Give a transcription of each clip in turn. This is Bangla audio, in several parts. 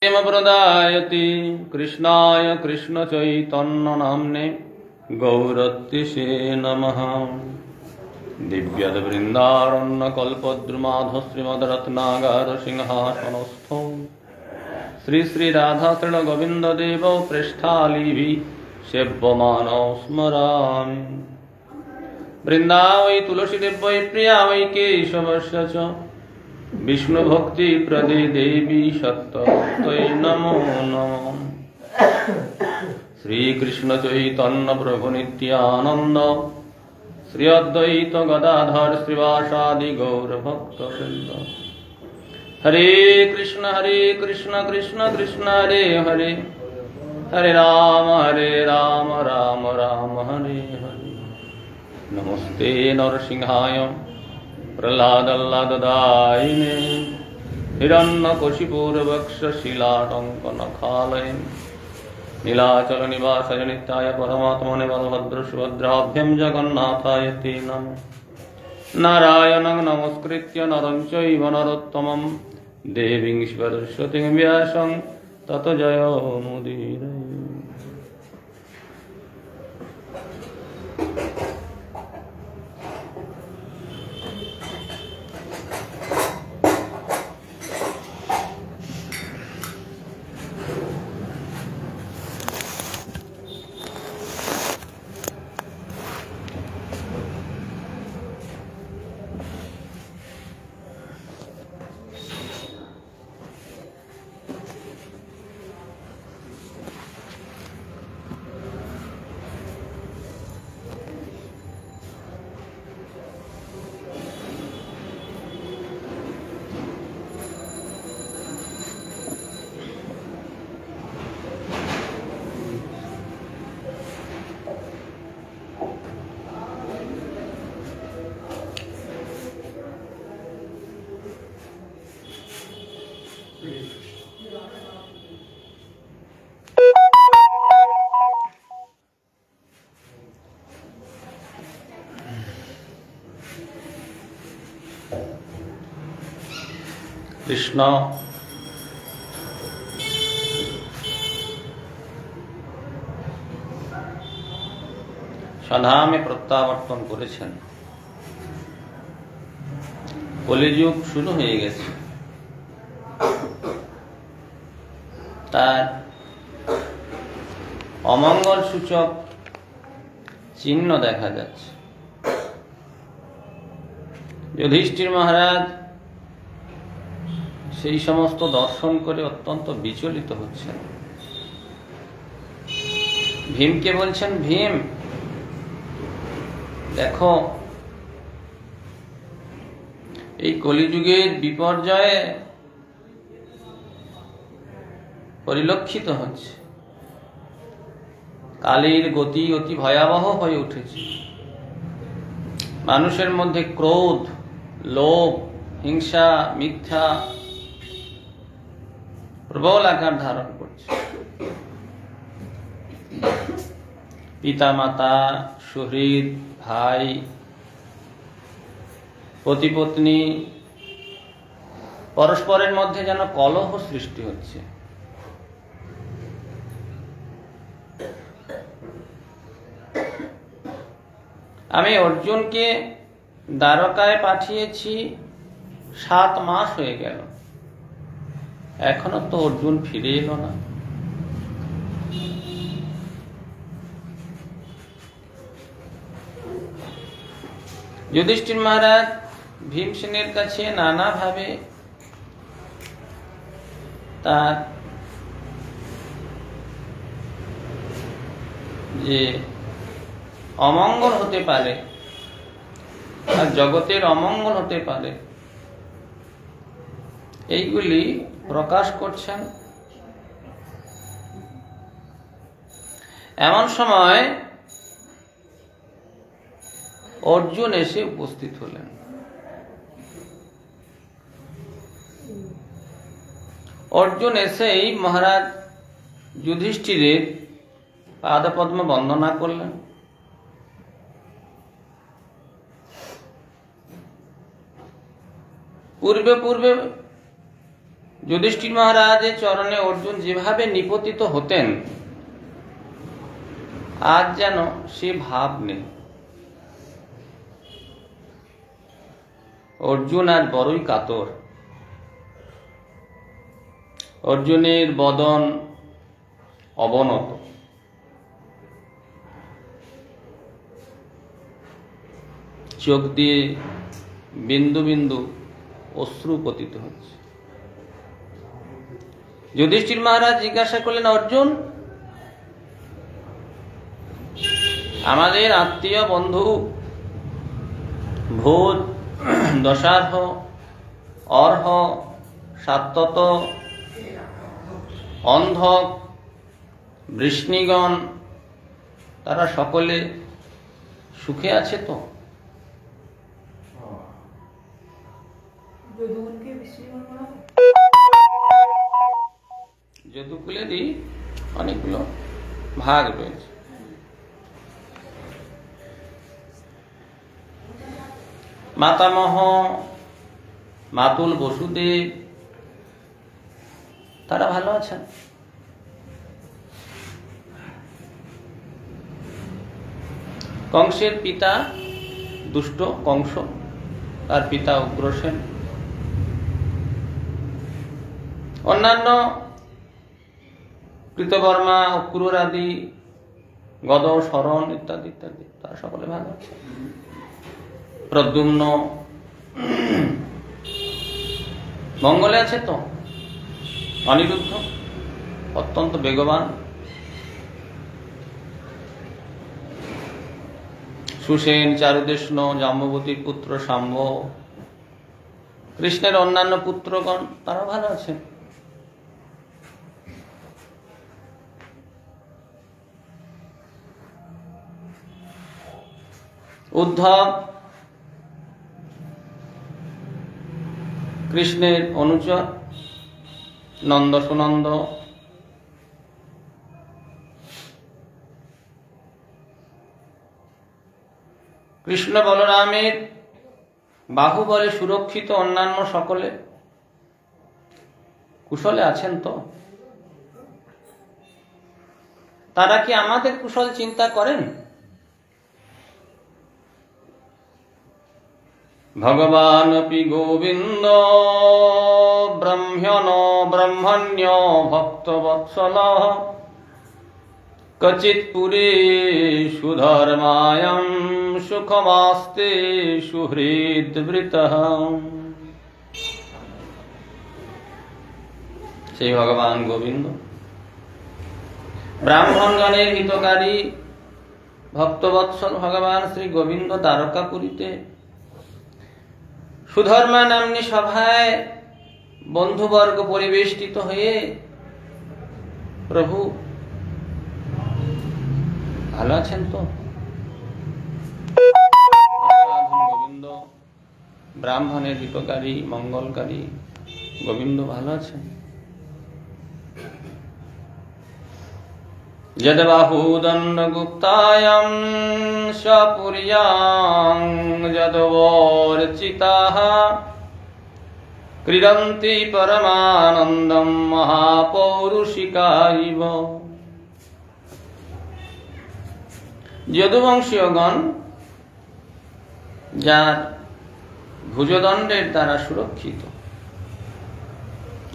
प्रदायति कृष्णाय कृष्ण चैतन्य नाम्ने गौरत्तिषे नमः। दिव्यद वृंदारण्य कल्पद्रुमाध श्रीमद्रत्नागार सिंहासनस्थो श्री श्री राधा तृण गोविंद देव पृष्ठालीभि सेव्यमानो स्मरामि। वृंदावै तुलसीदेव वै प्रिया वै केशवस्य च विष्णु भक्ति प्रदे देवी सत्तै नमो नमः। श्री कृष्ण चैतन्य प्रभु नित्यानंद श्री अद्वैत गदाधर श्रीवासादि गौर भक्तवृंद। हरे कृष्ण कृष्ण कृष्ण हरे हरे, हरे राम राम राम हरे हरे। नमस्ते नरसिंहाय प्रह्लादल्लाददायिने हिरण्यकशिपूर्वक्षशिलाटङ्कनखालये नीलाचल निवासाय नित्याय परमात्मने बलभद्र सुभद्राभ्यां जगन्नाथाय ते नमः। नारायणं नमस्कृत्य नरं चैव नरोत्तमं देवीं सरस्वतीं व्यासं ततो जयमुदीरये। কৃষ্ণ স্বধামে প্রত্যাবর্তন করেছেন। কলিযুগ শুরু হয়ে গেছে, তার অমঙ্গল সূচক চিহ্ন দেখা যাচ্ছে। যুধিষ্ঠির মহারাজ সেই সমস্ত দর্শন করে অত্যন্ত বিচলিত হচ্ছেন। ভীমকে বলছেন, ভীম দেখো, এই কলিযুগের বিপর্যয়ে পরিলক্ষিত হচ্ছে, কালের গতি অতি ভয়াবহ হয়ে উঠেছে। মানুষের মধ্যে ক্রোধ, লোভ, হিংসা, মিথ্যা প্রবল আকার ধারণ করছে। পিতা মাতা, সুহৃদ, ভাই, পতি পত্নী পরস্পরের মধ্যে যেন কলহ সৃষ্টি হচ্ছে। আমি অর্জুনকে দ্বারকায় পাঠিয়েছি, 7 মাস হয়ে গেল, এখনো তো অর্জুন ফিরে এলো না। যুধিষ্ঠির মহারাজ ভীমসেনের কাছে নানাভাবে তার যে অমঙ্গল হতে পারে, আর জগতের অমঙ্গল হতে পারে, এইগুলি প্রকাশ করছেন। এমন সময় অর্জুন এসে উপস্থিত হলেন। অর্জুন এসেই মহারাজ যুধিষ্ঠিরের পাদপদ্ম বন্দনা করলেন। পূর্বে যুধিষ্ঠির মহারাজের চরণে অর্জুন যেভাবে নিপতিত হতেন, আজ যেন সে ভাব নেই। অর্জুন আজ বড়ই কাতর। অর্জুনের বদন অবনত, চোখ দিয়ে বিন্দু বিন্দু অশ্রু পতিত হচ্ছে। যুধিষ্ঠির মহারাজ জিজ্ঞাসা করলেন, অর্জুন, আমাদের আত্মীয় বন্ধু ভূত, দশার্হ, অর্হ, সাত্যত, অন্ধক, বৃষ্ণিগণ, তারা সকলে সুখে আছে তো? যদুকুলেরই অনেকগুলো ভাগ রয়েছে। মাতামহ, মাতুল, বসুদেব, তারা ভালো আছেন। কংসের পিতা দুষ্ট কংস, তার পিতা উগ্রসেন, অন্যান্য কৃতবর্মা, অক্রূর আদি, গদ, শরণ ইত্যাদি ইত্যাদি, তারা সকলে ভালো আছে। প্রদ্যুম্ন মঙ্গলে আছে তো? অনিরুদ্ধ অত্যন্ত বেগবান, সুসেন, চারুদেষ্ণ, জাম্ববতীর পুত্র শাম্ব, কৃষ্ণের অন্যান্য পুত্রগণ, তারা ভালো আছেন। উদ্ধব কৃষ্ণের অনুচর, নন্দ, সুনন্দ, কৃষ্ণ বলরামের বাহুবলে সুরক্ষিত অন্যান্য সকলে কুশলে আছেন তো? তারা কি আমাদের কুশল চিন্তা করেন? ভগবানপি গোবিন্দ ব্রহ্মণ ব্রহ্মণ্য ভক্তবৎসলঃ কচিৎ পুরে সুধর্মায়ং সুখমাস্তে সুহৃদ্বৃতঃ। সেই ভগবান গোবিন্দ ব্রাহ্মণগণের হিতকারী ভক্তবৎসল ভগবান শ্রী গোবিন্দ দ্বারকাপুরীতে সুধর্মা নাম্নী সভায় বন্ধুবর্গ পরিবেষ্টিত হয়ে প্রভু ভালো আছেন তো? গোবিন্দ ব্রাহ্মণের হিতকারী মঙ্গলকারী গোবিন্দ ভালো আছেন। যদ্বাহুদণ্ডগুপ্তায়াং সপুর্যাং যদবর্চিতাঃ ক্রীডন্তি পরমানন্দম মহাপৌরুষিকা ইব। যদুবংশীয়গণ যার ভুজদণ্ডের দ্বারা সুরক্ষিত,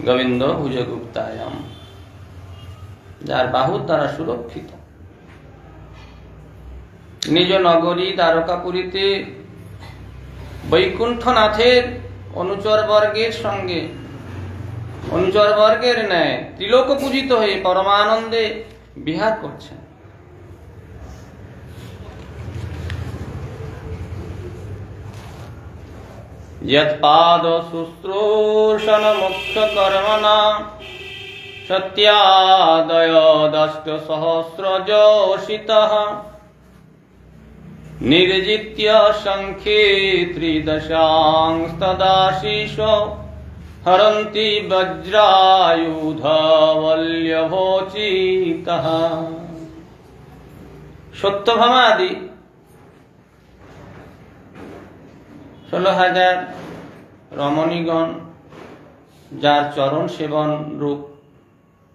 গোবিন্দ ভুজগুপ্তায়াম, যার বাহুর দ্বারা সুরক্ষিত, নিজ নগরী দ্বারকাপুরীতে বৈকুণ্ঠনাথের অনুচর বর্গের সঙ্গে, অনুচর বর্গের ন্যায় ত্রিলোক পূজিত হয়ে পরমানন্দে বিহার করছেন। যৎপাদ শুশ্রূষণ মুখ্য কর্মণা সত্যাদয় দষ্ট সহস্রযোষিতঃ নির্জিত্য সংখ্যে ত্রিদশাংস্তদাশীষ হরন্তি বজ্রায়ুধবল্যভোচিতঃ। সত্যভামা আদি 16,000 রমণীগণ যার চরণ সেবন রূপ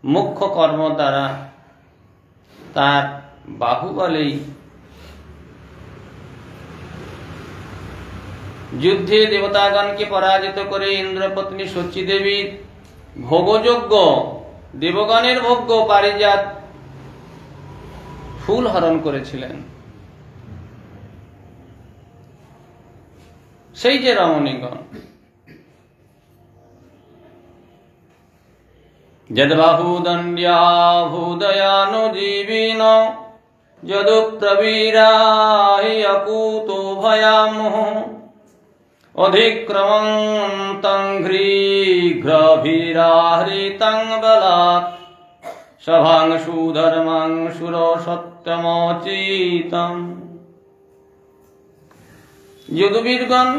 মুখ্য কর্ম দ্বারা তার বাহুবলেই যুদ্ধে দেবতাগণকে পরাজিত করে ইন্দ্রপত্নী শচী দেবীর ভোগযোগ্য দেবগণের ভোগ্য পারিজাত ফুল হরণ করেছিলেন। সেই যে রমণীগণ, যদ্বাহুদণ্ড্যাভূদয়ানুজীবিন যদুপ্রবীরাহি অকুতো ভয়ামহ অধিক্রমন্তং ঘ্রীঘ্রভীরাহৃতং বলাৎ সভাংশু ধর্মাংশুর সত্যমচিতম। যদুবীরগণ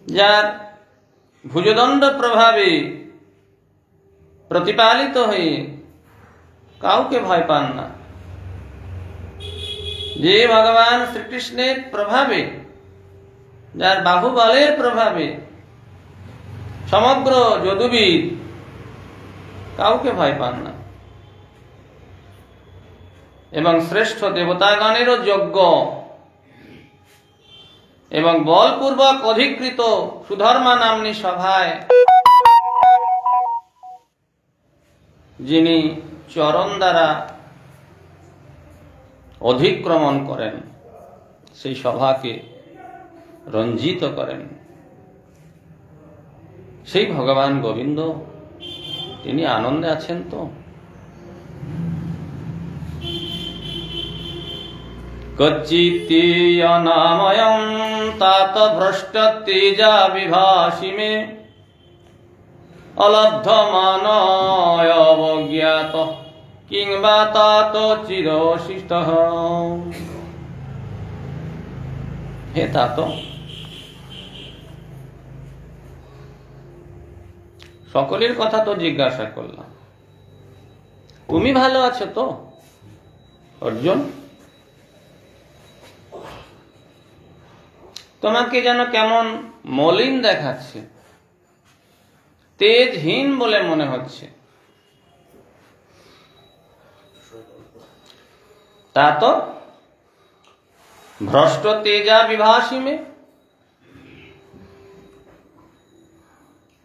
যার ভুজদণ্ড প্রভাবে প্রতিপালিত হয়ে কাউকে ভয় পান না, যে ভগবান শ্রীকৃষ্ণের প্রভাবে, যার বাহুবলের প্রভাবে সমগ্র যদুবীর কাউকে ভয় পান না এবং শ্রেষ্ঠ দেবতাগণেরও যজ্ঞ এবং বলপূর্বক অধিকৃত সুধর্মা নাম্নী সভায় যিনি চরণ দ্বারা অধিক্রমণ করেন, সেই সভাকে রঞ্জিত করেন, সেই ভগবান গোবিন্দ তিনি আনন্দে আছেন তো। কচ্চিত্তীয়নাময়ং তাত ভ্রষ্টতেজা বিভাসি মে অলব্ধমানয় অবজ্ঞাত কিংবা তাত চিরশিষ্টঃ। হে তাত, সকলের কথা তো জিজ্ঞাসা করলাম, তুমি ভালো আছো তো অর্জুন? তোমাকে যেন কেমন মলিন দেখাচ্ছে, তেজহীন বলে মনে হচ্ছে। তা তো ভ্রষ্ট তেজা বিভাসি মে,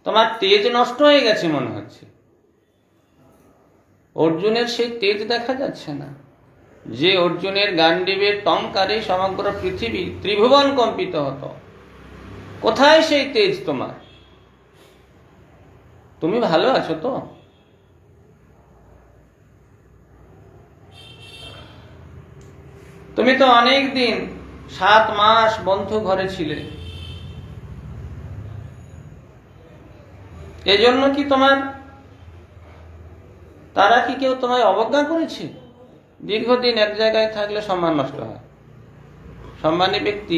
তোমার তেজ নষ্ট হয়ে গেছে মনে হচ্ছে। অর্জুনের সেই তেজ দেখা যাচ্ছে না, যে অর্জুনের গান্ডীবের টঙ্কারে সমগ্র পৃথিবী ত্রিভুবন কম্পিত হতো। কোথায় সেই তেজ তোমার? তুমি ভালো আছো তো? তুমি তো অনেক দিন 7 মাস বন্ধু ঘরে ছিলে, এজন্য কি তারা কি কেউ তোমায় অবজ্ঞা করেছে? দীর্ঘদিন এক জায়গায় থাকলে সম্মান নষ্ট হয়। সম্মানী ব্যক্তি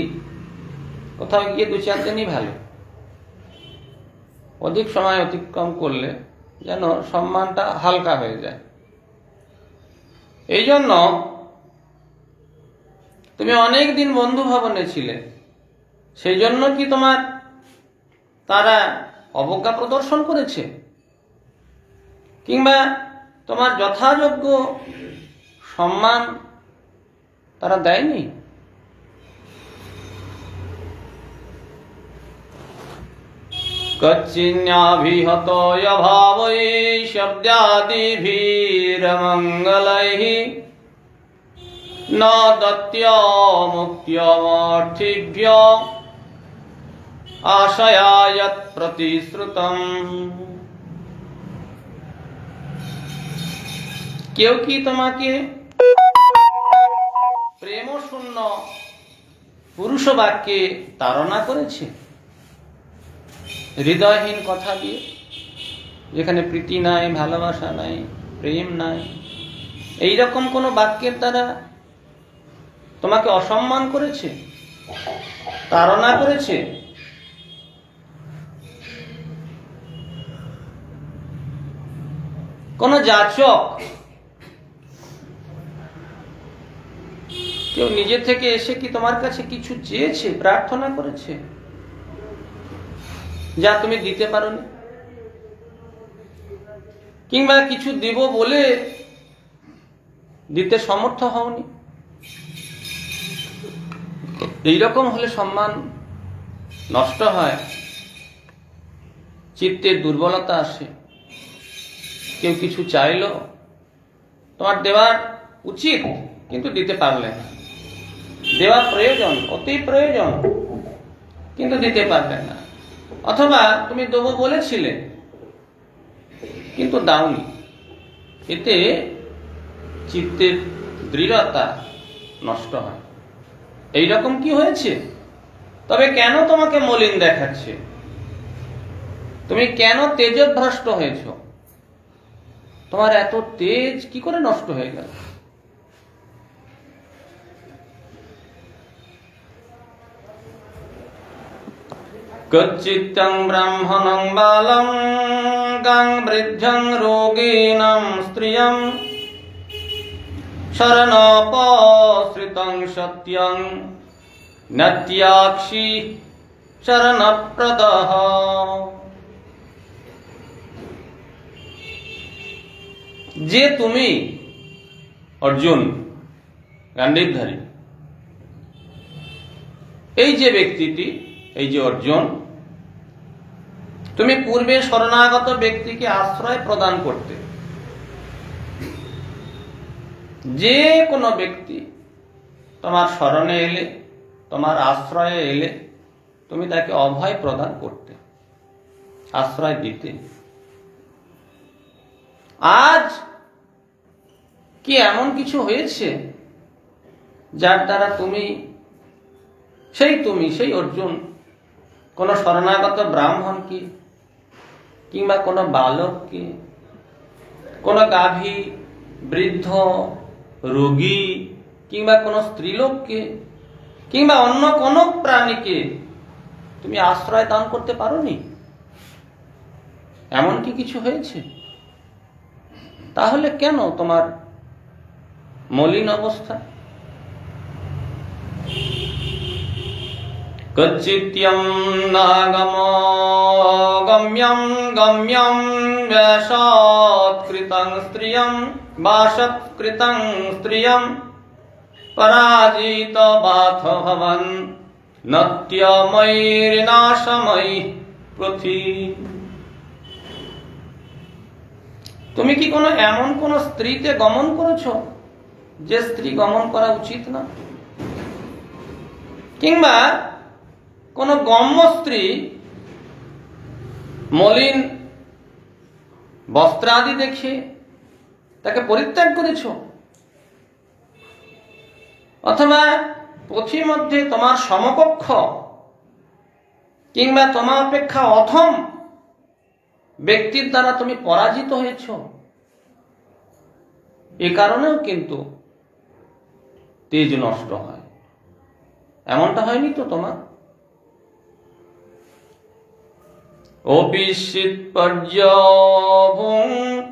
কোথাও গিয়ে 2-4 দিনই ভালো, অধিক সময় অতিক্রম করলে যেন সম্মানটা হালকা হয়ে যায়। এই জন্য তুমি অনেক দিন বন্ধু ভবনে ছিলে, সেই জন্য কি তারা অবজ্ঞা প্রদর্শন করেছে, কিংবা তোমার যথাযোগ্য সম্মান তারা দেয়নি? কচ্ছিন্যাভিহত ভাবৈ শব্দাদিভিরমঙ্গলৈঃ ন দত্য মুক্ত্যমর্থিভ্য আশয়া যৎ প্রতিশ্রুতম। কেউ কি তোমাকে প্রেমশূন্য পুরুষ বাক্যে তাড়না করেছে? হৃদয়হীন কথা দিয়ে, যেখানে প্রীতি নাই, ভালোবাসা নাই, প্রেম নাই, এইরকম কোন বাক্যের দ্বারা তোমাকে অসম্মান করেছে, তাড়না করেছে? কোন যাচক কেউ নিজে থেকে এসে কি তোমার কাছে কিছু চেয়েছে, প্রার্থনা করেছে? যা তুমি দিতে পারোনি, কিংবা কিছু দিব বলে দিতে সমর্থ হওনি। এইরকম হলে সম্মান নষ্ট হয়, চিত্তের দুর্বলতা আসে। কেউ কিছু চাইলো, তোমার দেওয়ার উচিত কিন্তু দিতে পারলে না, দেওয়া প্রয়োজন, অতি প্রয়োজন, কিন্তু দিতে পারলে না। অথবা তুমি দেবো বলেছিলে কিন্তু দাওনি, এতে চিত্তের দৃঢ়তা নষ্ট হয়। এইরকম কি হয়েছে? তবে কেন তোমাকে মলিন দেখাচ্ছে? তুমি কেন তেজভ্রষ্ট হয়েছ? তোমার এত তেজ কি করে নষ্ট হয়ে গেল? কচ্চিত্তং ব্রাহ্মণং বালং গাং বৃদ্ধং রোগীণং স্ত্রিয়ং শরণোপসৃতং সত্যং নত্যাক্ষী শরণপ্রদঃ। যে তুমি অর্জুন গান্ডীবধারী, এই যে ব্যক্তিটি, এই যে অর্জুন, তুমি পূর্বে শরণাগত ব্যক্তিকে আশ্রয় প্রদান করতে। যে কোনো ব্যক্তি তোমার শরণে এলে, তোমার আশ্রয়ে এলে, তুমি তাকে অভয় প্রদান করতে, আশ্রয় দিতে। আজ কি এমন কিছু হয়েছে যার দ্বারা তুমি সেই অর্জুন কোন শরণাগত ব্রাহ্মণকে কিংবা কোন বালককে, কোন গাভী, বৃদ্ধ, রোগী কিংবা কোন স্ত্রীলোককে কিংবা অন্য কোন প্রাণীকে তুমি আশ্রয় দান করতে পারোনি? এমন কি কিছু হয়েছে? তাহলে কেন তোমার মলিন অবস্থা? কচ্চিত্যং নাগমগম্যং গম্যং ব্যাসৎকৃতং স্ত্রিয়ং বাসৎকৃতং স্ত্রিয়ং পরাজিত বাথ ভবন নত্যময়ীর্নাশময়ী পৃথিবী। তুমি কি এমন কোন স্ত্রীতে গমন করেছো যে স্ত্রী গমন করা উচিত না? কিংবা কোন গম্য স্ত্রী মলিন বস্ত্রাদি দেখে তাকে পরিত্যাগ করেছ? অথবা পথিমধ্যে তোমার সমকক্ষ কিংবা তোমার অপেক্ষা অধম ব্যক্তির দ্বারা তুমি পরাজিত হয়েছ? এ কারণেও কিন্তু তেজ নষ্ট হয়। এমনটা হয়নি তো তোমার? অপিশিত পর্যভুঙ্ক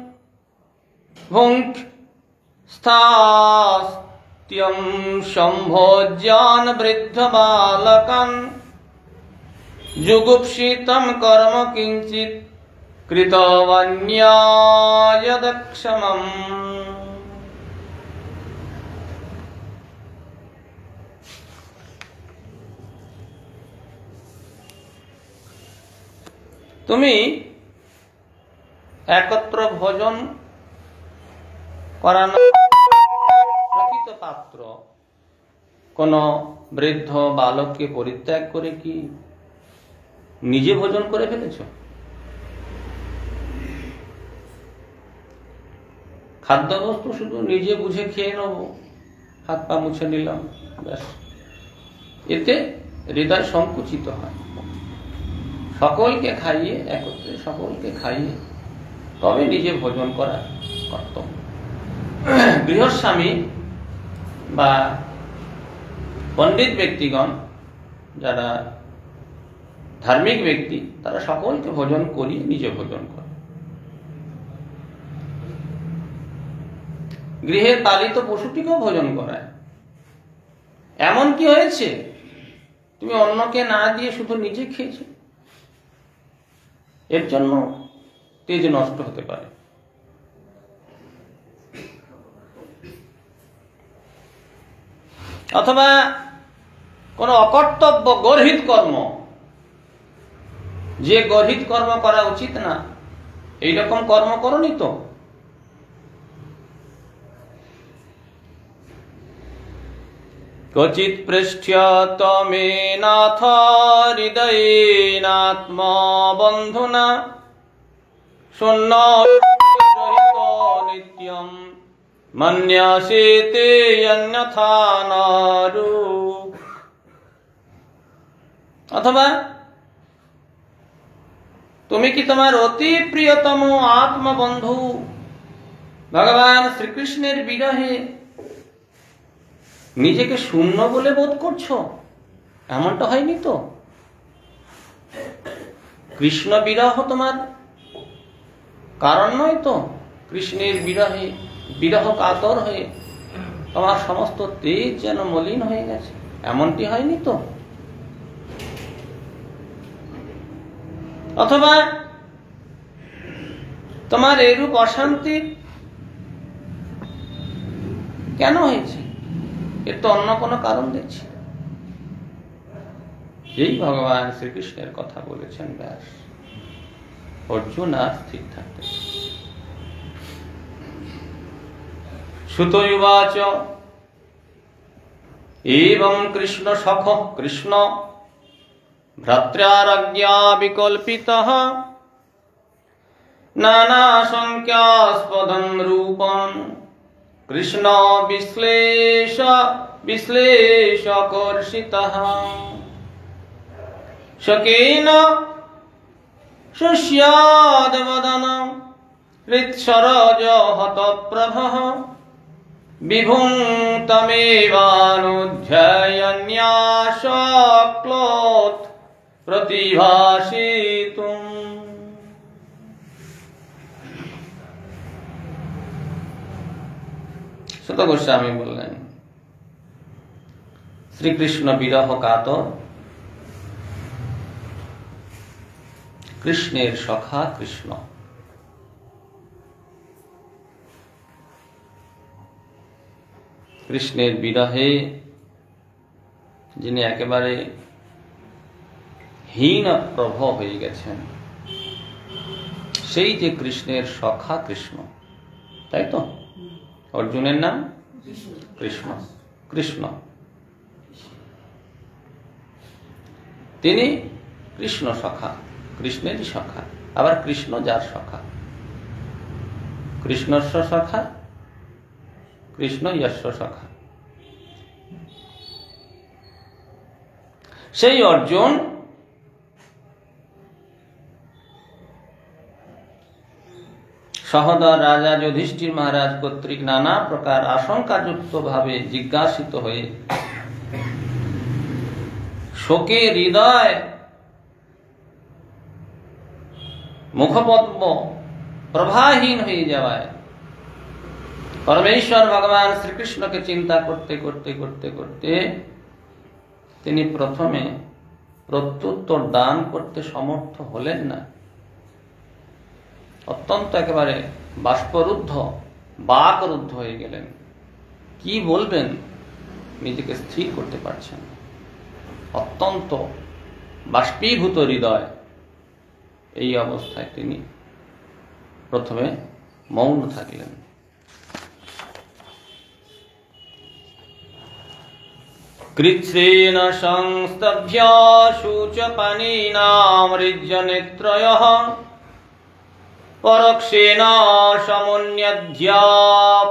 স্থাস্ত্যং সম্ভোজ্যান বৃদ্ধ বালকান যুগুপ্সিতম কর্ম কিঞ্চিত কৃতবন্যায়দক্ষমম। তুমি একত্র ভোজন করানো প্রকৃত পাত্র কোন বৃদ্ধ বালককে পরিত্যাগ করে কি নিজে ভোজন করে ফেলেছ? খাদ্যবস্তু শুধু নিজে বুঝে খেয়ে নেব, হাত পা মুছে নিলাম, ব্যাস। এতে হৃদয় সংকুচিত হয়। সকলকে খাইয়ে, একত্রে সকলকে খাইয়ে তবে নিজে ভোজন করা কর্তব্য। গৃহস্বামী বা পণ্ডিত ব্যক্তিগণ, যারা ধার্মিক ব্যক্তি, তারা সকলকে ভোজন করিয়ে নিজে ভোজন করে। গৃহের পালিত পশুটিকেও ভোজন করায়। এমন কি হয়েছে তুমি অন্যকে না দিয়ে শুধু নিজে খেয়েছো? এর জন্য তেজ নষ্ট হতে পারে। অথবা কোন অকর্তব্য গর্হিত কর্ম, যে গর্হিত কর্ম করা উচিত না, এইরকম কর্ম করনি তো। क्वचित् पृष्ठ्यत मे नाथ हृदयेनात्मबन्धुना शून्यरहितो नित्यं मन्यसे ते अन्यथा नारु। अथवा তুমি কি তোমার অতি প্রিয়তম আত্মবন্ধু ভগবান শ্রীকৃষ্ণের বিরহে নিজেকে শূন্য বলে বোধ করছো? এমনটা হয়নি তো? কৃষ্ণ বিরহ তোমার কারণ নয় তো? কৃষ্ণের বিরহে বিরহ কাতর হয়ে তোমার সমস্ত তেজ যেন মলিন হয়ে গেছে, এমনটি হয়নি তো? অথবা তোমার এরূপ অশান্তি কেন হয়েছে? এর তো অন্য কোনো কারণ দেখছি। এই ভগবান শ্রীকৃষ্ণের কথা বলেছেন ব্যাস, অর্জুন আর স্থির থাকতে। সুতোবাচ এবং কৃষ্ণ সখ কৃষ্ণ ভ্রাত্রারজ্ঞা বিকল্পিতঃ নানা সংখ্যাস্পদং রূপং কৃষ্ণ বিশ্লেষকর্ষিতঃ শকেন শুষ্যাদ্বদনং হৃৎসরজ হতপ্রভঃ বিভুং তমেবানুধ্যায়ন্যাশক্লোৎ প্রতিভাসিতুম। সুত গোস্বামী বললেন, শ্রীকৃষ্ণ বিরহ কাতর, কৃষ্ণের সখা কৃষ্ণ। কৃষ্ণের বিরহে যিনি একেবারে হীন প্রভ হয়ে গেছেন, সেই যে কৃষ্ণের সখা কৃষ্ণ, তাই তো? অর্জুনের নাম কৃষ্ণ। কৃষ্ণ তিনি কৃষ্ণ সখা, কৃষ্ণেরই সখা। আবার কৃষ্ণ যার সখা, কৃষ্ণস্য সখা, কৃষ্ণ যস্য সখা। সেই অর্জুন সহদর রাজা যুধিষ্ঠির মহারাজ কর্তৃক নানা প্রকার আশঙ্কাযুক্ত ভাবে জিজ্ঞাসিত হয়ে শোকে হৃদয় মুখপদ্ম প্রভাহীন হয়ে যাওয়ায় পরমেশ্বর ভগবান শ্রীকৃষ্ণকে চিন্তা করতে করতে করতে করতে তিনি প্রথমে প্রত্যুত্তর দান করতে সমর্থ হলেন না। অত্যন্ত একেবারে বাষ্পরুদ্ধ, বাকরুদ্ধ হয়ে গেলেন। কি বলবেন নিজেকে স্থির করতে পারছেন। অত্যন্ত বাষ্পীভূত হৃদয়। এই অবস্থায় তিনি প্রথমে মৌন থাকলেন। কৃচ্ছেন সংস্তভ্য সূচপানীনামৃজ্যনেত্রয়ঃ পরক্ষেণ সমুন্যধ্য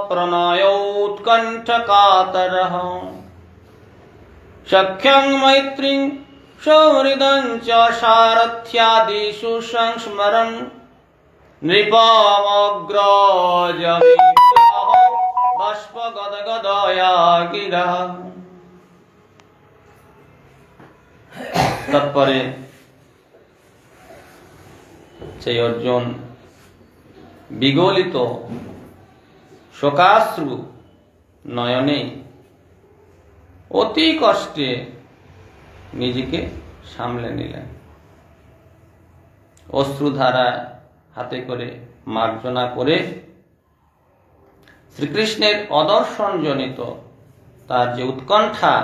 প্রণয়োৎকণ্ঠকাতরঃ সখ্যং মৈত্রীং সৌহৃদং চ সারথ্যাদিষু সংস্মরन् নৃপমগ্রজমিত্যহ বাষ্পগদগদয়া গিরঃ। তারপরে সেই অর্জুন বিগলিত শোকাশ্রু নয়নে অতি কষ্টে নিজেকে সামলে নিলেন। অশ্রুধারা হাতে করে মার্জনা করে শ্রীকৃষ্ণের অদর্শন জনিত তার যে উৎকণ্ঠা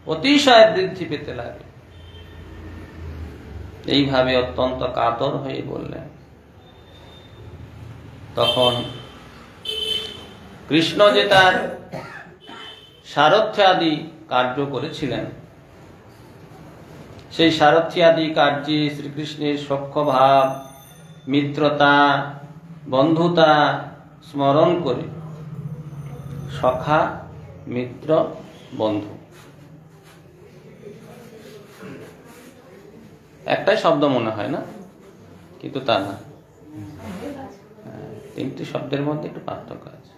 অতিশয় বৃদ্ধি পেতে লাগে। এইভাবে অত্যন্ত কাতর হয়ে বললেন। তখন কৃষ্ণ যে তার সারথ্যাদি কার্য করেছিলেন, সেই সারথ্যাদি কার্যে শ্রীকৃষ্ণের সখ্যভাব, মিত্রতা, বন্ধুতা স্মরণ করে, সখা, মিত্র, বন্ধু একটাই শব্দ মনে হয় না, কিন্তু তা না, তিনটি শব্দের মধ্যে একটু পার্থক্য আছে।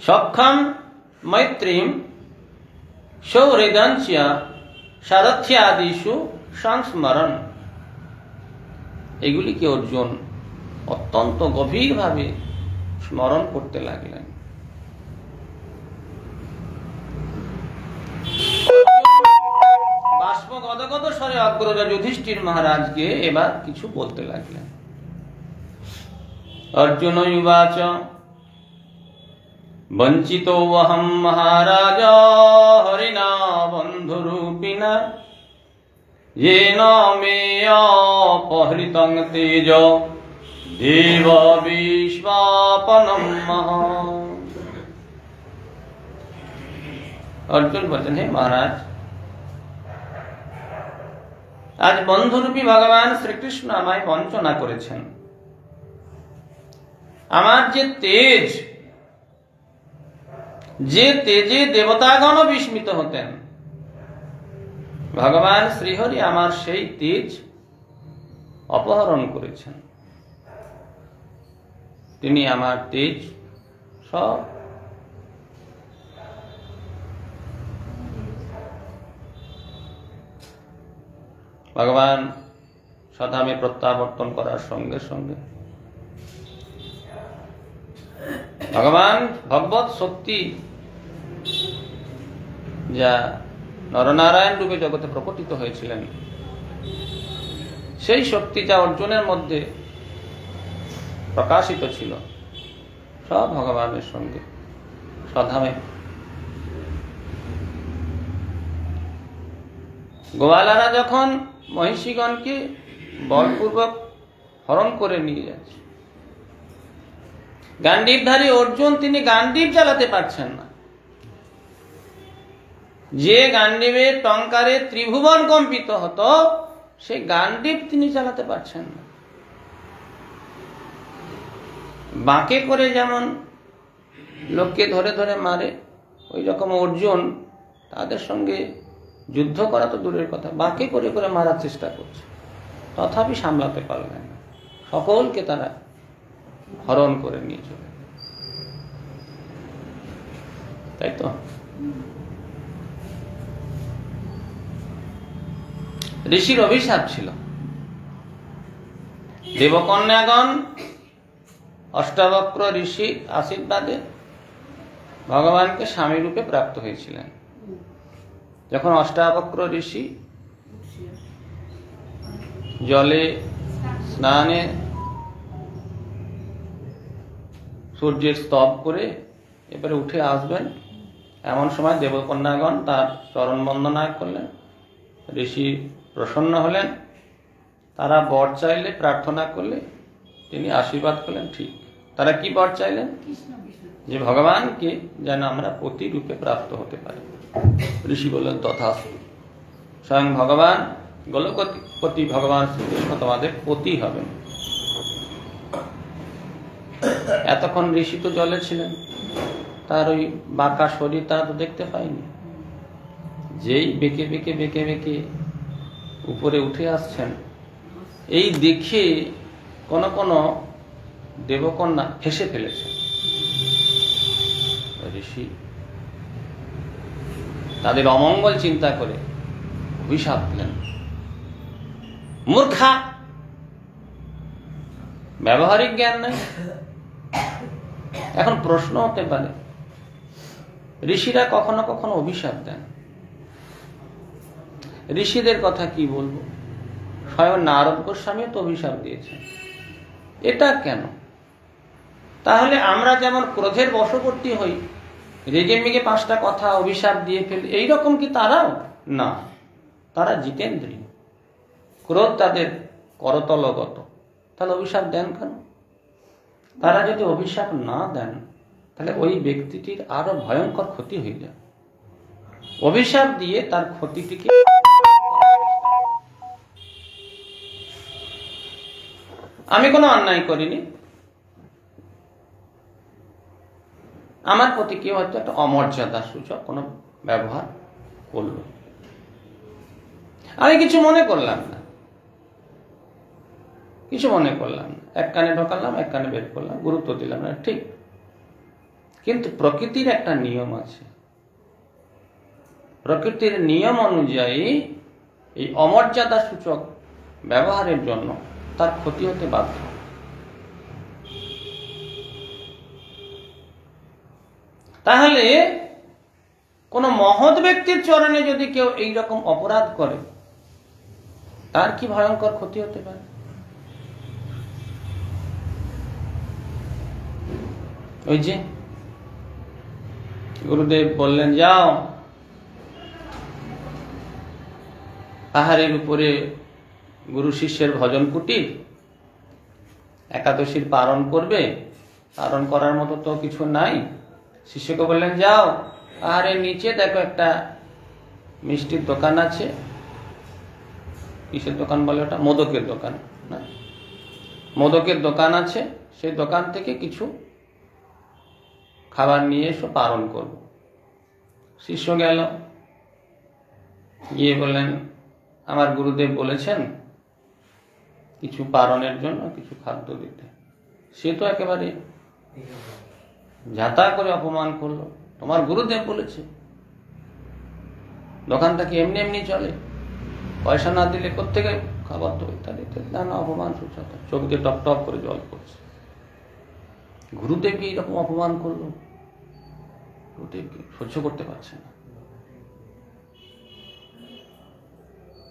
সক্ষম মৈত্রীম সৌহৃদঞ্চ সারথ্যাদিষু সংস্মরণ। এগুলিকে অর্জুন অত্যন্ত গভীরভাবে স্মরণ করতে লাগলেন। বাষ্প গদগদ স্বরে অগ্রজ যুধিষ্ঠির মহারাজকে এবার কিছু বলতে লাগলেন। অর্জুন উবাচ বঞ্চিতো অহং মহারাজ হরিণা বন্ধুরূপিণা येन मे अपहृतं तेज देव विश्वापनं महा। अर्जुन বলছেন, হে মহারাজ, আজ বন্ধুরূপী ভগবান শ্রীকৃষ্ণ আমায় বঞ্চনা করেছেন। আমার যে তেজ, যে তেজে দেবতাগণ বিস্মিত হতেন, ভগবান শ্রীহরি আমার সেই তেজ অপহরণ করেছেন। তিনি আমার তেজ সব ভগবান স্বধামে প্রত্যাবর্তন করার সঙ্গে সঙ্গে ভগবান ভগবৎ শক্তি যা নরনারায়ণ রূপে জগতে প্রকটিত হয়েছিলেন, সেই শক্তি যা অর্জুনের মধ্যে প্রকাশিত ছিল, সব ভগবানের সঙ্গে স্বধামে। গোয়ালারা যখন মহিষীগণকে বলপূর্বক হরণ করে নিয়ে যাচ্ছে, গান্ডীবধারী অর্জুন তিনি গান্ডীব চালাতে পারছেন না। যে গান্ডীবের টঙ্কারে ত্রিভুবন কম্পিত হতো, সেই গান্ডীব তিনি চালাতে পারছেন না। বাঁকে করে যেমন লোককে ধরে ধরে মারে, ওই রকম অর্জুন তাদের সঙ্গে যুদ্ধ করা তো দূরের কথা, বাঁকে করে করে মারার চেষ্টা করছে, তথাপি সামলাতে পারলেন না। সকলকে তারা হরণ করে নিয়ে চলে, তাই তো। ঋষির অভিশাপ ছিল। দেবকন্যাগণ অষ্টাবক্র ঋষির আশীর্বাদে ভগবানকে স্বামী রূপে প্রাপ্ত হয়েছিলেন। যখন অষ্টাবক্র ঋষি জলে স্নানে সূর্যের স্তব করে এবারে উঠে আসবেন, এমন সময় দেবকন্যাগণ তার চরণ বন্দনা করলেন। ঋষি প্রসন্ন হলেন, তারা বর চাইলে, প্রার্থনা করলে তিনি আশীর্বাদ করলেন। ঠিক তারা কি বর চাইলেন? যে ভগবানকে যেন আমরা পতি রূপে প্রাপ্ত হতে পারি। ঋষি বললেন তথাস্তু। স্বয়ং ভগবান গোলকপতি ভগবান শ্রীকৃষ্ণ তোমাদের পতি হবেন। এতক্ষণ ঋষি তো জলে ছিলেন, তার ওই বাঁকা শরীর তা তো দেখতে পাইনি। যেই বেঁকে বেঁকে বেঁকে বেঁকে উপরে উঠে আসছেন, এই দেখে কোন কোন দেবকন্যা হেসে ফেলেছেন। ঋষি তাদের অমঙ্গল চিন্তা করে অভিশাপ দিলেন, মূর্খা, ব্যবহারিক জ্ঞান নাই। এখন প্রশ্ন হতে পারে, ঋষিরা কখনো কখনো অভিশাপ দেন। ঋষিদের কথা কি বলবো, স্বয়ং নারদ গোস্বামীও তো অভিশাপ দিয়েছেন। এটা কেন? তাহলে আমরা যেমন ক্রোধের বশবর্তী হই, রেগে মেগে 5টা কথা অভিশাপ দিয়ে ফেলি, এইরকম কি তারাও? না, তারা জিতেন্দ্রী, ক্রোধ তাদের করতলগত। তাহলে অভিশাপ দেন কেন? তারা যদি অভিশাপ না দেন তাহলে ওই ব্যক্তিটির আরো ভয়ঙ্কর ক্ষতি হয়ে যায়। অভিশাপ দিয়ে তার ক্ষতিটিকে, আমি কোনো অন্যায় করিনি, আমার প্রতি কেউ হয়তো একটা অমর্যাদা সূচক কোনো ব্যবহার করলো, আমি কিছু মনে করলাম না, কিছু মনে করলাম না, এক কানে ঢোকালাম এক কানে বের করলাম, গুরুত্ব দিলাম না, ঠিক। কিন্তু প্রকৃতির একটা নিয়ম আছে, প্রকৃতির নিয়ম অনুযায়ী এই অমর্যাদা সূচক ব্যবহারের জন্য তার ক্ষতি হতে বাধ্য। তাহলে কোন মহৎ ব্যক্তির চরণে যদি কেউ এইরকম অপরাধ করে, তার কি ভয়ঙ্কর ক্ষতি হতে পারে। ওই যে গুরুদেব বললেন, যাও পাহাড়ের উপরে গুরু শিষ্যের ভজন কুটির, একাদশীর পালন করবে, পালন করার মতো তো কিছু নাই। শিষ্যকে বললেন, যাও পাহাড়ের নিচে দেখো একটা মিষ্টির দোকান আছে। কিসের দোকান বলে ওটা? মোদকের দোকান না, মোদকের দোকান আছে, সেই দোকান থেকে কিছু খাবার নিয়ে এসো, পালন করব। শিষ্য গেল, গিয়ে বললেন, আমার গুরুদেব বলেছেন কিছু পালনের জন্য কিছু খাদ্য দিতে। সে তো একেবারে যাতা করে অপমান করলো, তোমার গুরুদেব বলেছে। দোকানটা কি এমনি এমনি চলে? পয়সা না দিলে কোত্থেকে খাবার তো, ইত্যাদি ইত্যাদি নানা অপমান সূচনা, চোখ দিয়ে টপ টপ করে জল পড়ছে। গুরুদেবকে এইরকম অপমান করলো, গুরুদেবকে সহ্য করতে পারছে না।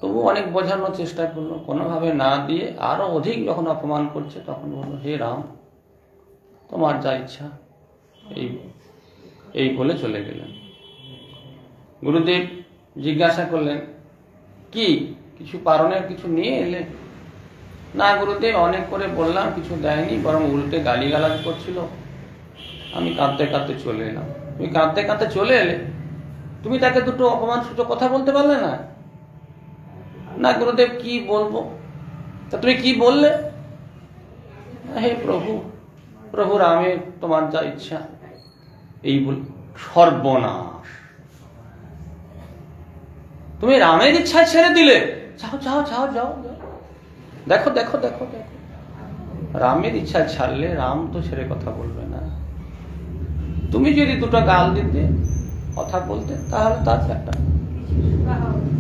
তবু অনেক বোঝানোর চেষ্টা করলো, কোনোভাবে না দিয়ে আরো অধিক যখন অপমান করছে তখন বললো, হে রাম, তোমার যা ইচ্ছা, এই বলে চলে গেলেন। গুরুদেব জিজ্ঞাসা করলেন, কি কিছু পালনের কিছু নিয়ে এলে? না গুরুদেব, অনেক করে বললাম, কিছু দেয়নি, বরং উল্টে গালিগালাজ করছিল, আমি কাঁদতে কাঁদতে চলে এলাম। তুমি কাঁদতে কাঁদতে চলে এলে, তুমি তাকে দুটো অপমান সূচক কথা বলতে পারলে না? না গুরুদেব, কি বলবো? তা তুমি কি বললে? হে প্রভু, প্রভু রামের তোমার যা ইচ্ছা, এই বল। সর্বনাশ, তুমি রামের ইচ্ছা ছেড়ে দিলে? যাও যাও যাও যাও, দেখো দেখো দেখো দেখো, রামের ইচ্ছা ছাড়লে রাম তো ছেড়ে কথা বলবে না। তুমি যদি দুটো গাল দিতে, কথা বলতে, তাহলে তার একটা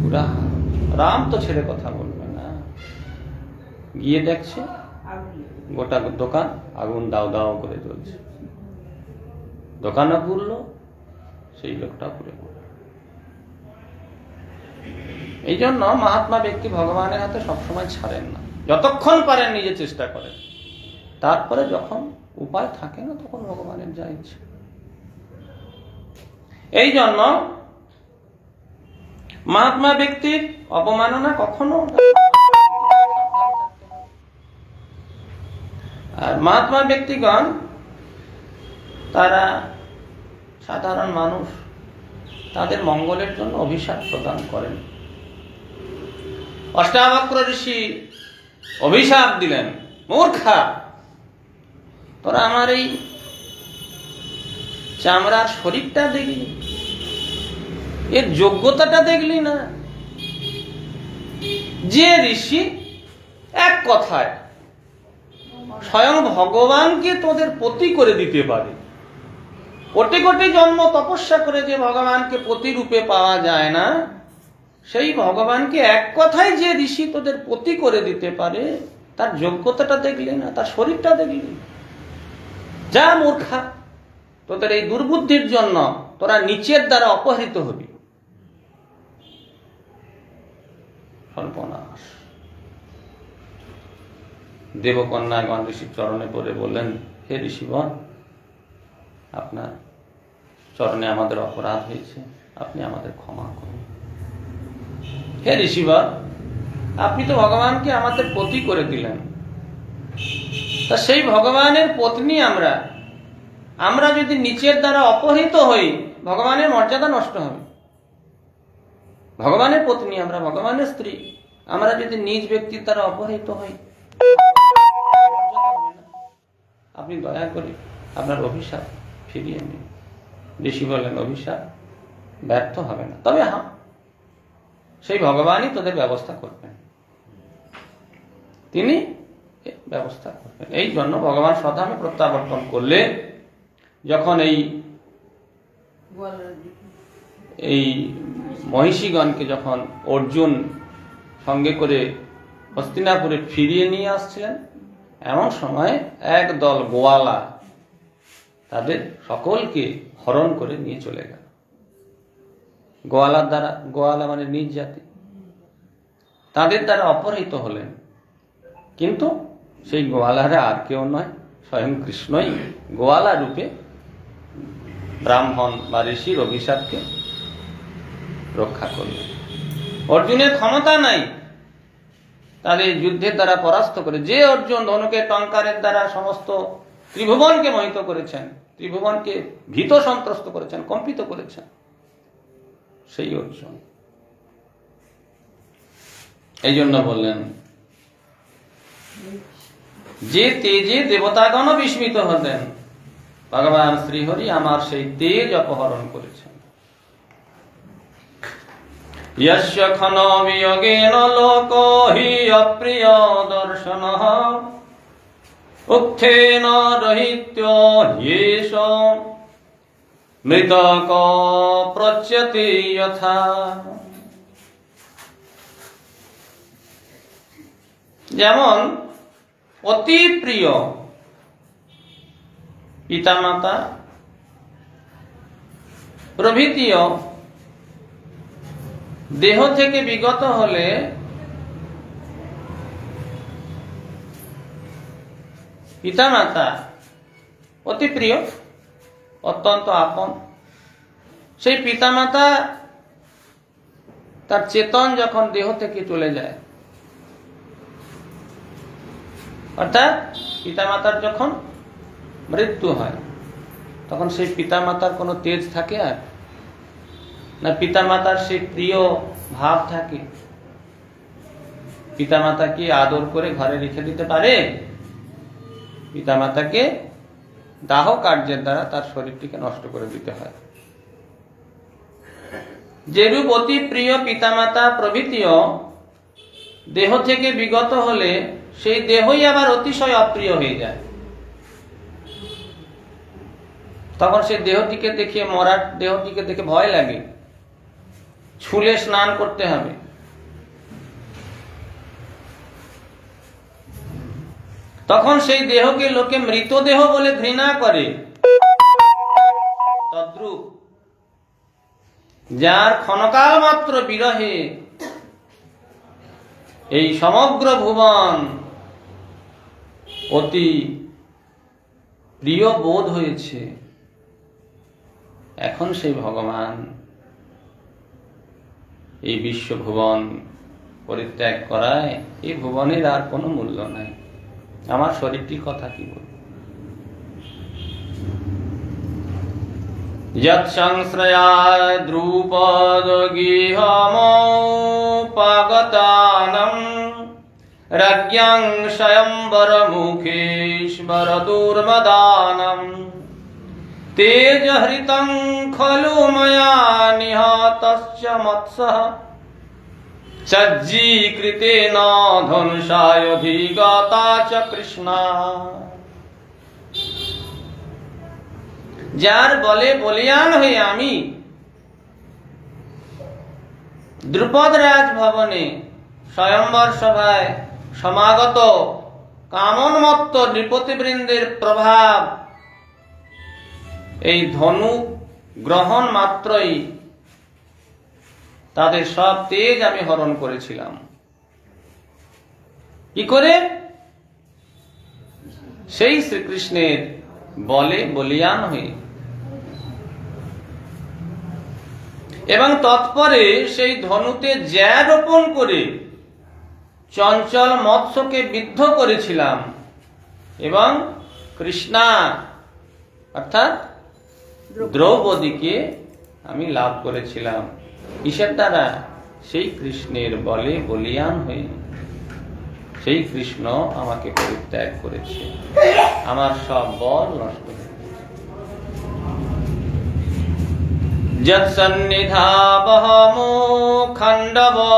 পুরা, রাম তো ছেড়ে কথা বলবে না। গিয়ে দেখছে গোটা দোকান আগুন দাও দাও করে জ্বলছে। দোকানও পুড়লো, সেই লোকটা পুড়ে পড়ল। এই জন্য মহাত্মা ব্যক্তি ভগবানের হাতে সবসময় ছাড়েন না, যতক্ষণ পারেন নিজে চেষ্টা করেন। তারপরে যখন উপায় থাকে না, তখন ভগবানের যা ইচ্ছে। এই জন্য মহাত্মা ব্যক্তির অপমাননা কখনো, আর মহাত্মা ব্যক্তিগণ তারা সাধারণ মানুষ, তাদের মঙ্গলের জন্য অভিশাপ প্রদান করেন। অষ্টাবক্র ঋষি অভিশাপ দিলেন, মূর্খা, তোরা আমার এই চামড়ার শরীরটা দেখলি, এর যোগ্যতাটা দেখলি না? যে ঋষি এক কথায় স্বয়ং ভগবানকে তোদের পতি করে দিতে পারে, কোটি কোটি জন্ম তপস্যা করে যে ভগবানকে পতি রূপে পাওয়া যায় না, সেই ভগবানকে এক কথায় যে ঋষি তোদের পতি করে দিতে পারে, তার যোগ্যতাটা দেখলি না, তার শরীরটা দেখলি? যা মূর্খা, তোদের এই দুর্বুদ্ধির জন্য তোরা নিচের দ্বারা অপহৃত হবি। সর্বনাশ। দেবকন্যাগণ ঋষির চরণে পড়ে বললেন, হে ঋষিগণ, আপনার চরণে আমাদের অপরাধ হয়েছে, আপনি আমাদের ক্ষমা করুন। হে ঋষিগণ, আপনি তো ভগবানকে আমাদের পতি করে দিলেন, তা সেই ভগবানের পত্নী আমরা যদি নিচের দ্বারা অপহৃত হই, ভগবানের মর্যাদা নষ্ট হবে। ভগবানের পত্নী আমরা, ভগবানের স্ত্রী, আমরা যদি নিজ ব্যক্তির দ্বারা অপহৃত হই, আপনি দয়া করে আপনার অভিশাপ ফিরিয়ে নিন। ঋষি বললেন, অভিশাপ ব্যর্থ হবে না, তবে হ্যাঁ, সেই ভগবানই তোদের ব্যবস্থা করবেন, তিনি ব্যবস্থা করবেন। এই জন্য ভগবান স্বধামে প্রত্যাবর্তন করলে যখন এই মহিষীগণকে যখন অর্জুন সঙ্গে করে হস্তিনাপুরে ফিরিয়ে নিয়ে আসছিলেন, এমন সময় একদল গোয়ালা তাদের সকলকে হরণ করে নিয়ে চলে গেল। গোয়ালা মানে নিজ জাতি, তাদের দ্বারা অপহৃত হলেন। কিন্তু সেই গোয়ালারা আর কেউ নয়, স্বয়ং কৃষ্ণই গোয়ালা রূপে ব্রাহ্মণ বা ঋষির অভিশাপকে রক্ষা করলেন। অর্জুনের ক্ষমতা নাই তাদের যুদ্ধের দ্বারা পরাস্ত করে। যে অর্জুন ধনুকের টঙ্কারের দ্বারা সমস্ত ত্রিভুবনকে মোহিত করেছেন, ত্রিভুবনকে ভীত সন্ত্রস্ত করেছেন, কম্পিত করেছেন, সেই অর্জুন। এই জন্য বললেন, যে তেজে দেবতাগণ বিস্মিত হতেন, ভগবান শ্রীহরি আমার সেই তেজ অপহরণ করেছেন। यस्य खनो वियोगेन लोको हि अप्रिय दर्शनः उक्थेन रहित्यो ह्येष मृतक प्रच्यते यथा। যেমন অতি প্রিয় পিতামাতা প্রভৃতিও দেহ থেকে বিগত হলে পিতামাতা অতি প্রিয়, অত্যন্ত আপন, সেই পিতামাতা তার চেতন যখন দেহ থেকে চলে যায়, অর্থাৎ পিতামাতার যখন মৃত্যু হয়, তখন সেই পিতামাতার কোনো তেজ থাকে আর না? পিতামাতার সেই প্রিয় ভাব থাকে? পিতামাতা কি আদর করে ঘরে রেখে দিতে পারে? পিতামাতাকে দাহ কার্যের দ্বারা তার শরীরটিকে নষ্ট করে দিতে হয়। যেরূপ অতি প্রিয় পিতামাতা প্রভৃতিও দেহ থেকে বিগত হলে সেই দেহই আবার অতিশয় অপ্রিয় হয়ে যায়। তখন সেই দেহটিকে দেখে, মরার দেহটিকে দেখে ভয় লাগে, ছুলে স্নান করতে হবে। তখন সেই দেহকে লোকে মৃতদেহ বলে ঘৃণা করে। তদ্রূপ যার ক্ষণকাল মাত্র বিরহে এই সমগ্র ভুবন অতি প্রিয় বোধ হয়েছে, এখন সেই ভগবান এই বিশ্ব ভুবন পরিত্যাগ করায় এই ভুবনের আর কোনো মূল্য নাই। আমার শরীরটির কথা কি বলব? যৎসংশ্রয়ায় দ্রুপদ গৃহমোপগতানং রাজ্ঞাং স্বয়ম্বর মুখেশ্বর দুর্মদানং তেজহৃতং খলু ময়া নিহতশ্চ মৎসঃ সজ্জীকৃতেন ধনুষায়ধিগতা চ কৃষ্ণা। যার বলে বলিয়ান হয়ে আমি দ্রুপদ রাজভবনে স্বয়ম্বর সভায় সমাগত কামনমত্ত নৃপতিবৃন্দের প্রভাব এই ধনুক গ্রহণ মাত্রই তাদের সব তেজ আমি হরণ করেছিলাম। কি করে? সেই শ্রীকৃষ্ণের বলে বলিয়ান হয়ে এবং তৎপরে সেই ধনুতে জ্যা রোপণ করে চঞ্চল মৎস্যকে বিদ্ধ করেছিলাম এবং কৃষ্ণা অর্থাৎ দ্রৌপদীকে আমি লাভ করেছিলাম। কিসের দ্বারা? সেই কৃষ্ণের বলে বলিয়ান হয়ে। সেই কৃষ্ণ আমাকে পরিত্যাগ করেছে, আমার সব বল নষ্ট হয়েছে। যৎসন্নিধাবহমো খণ্ডবগ্নয়ে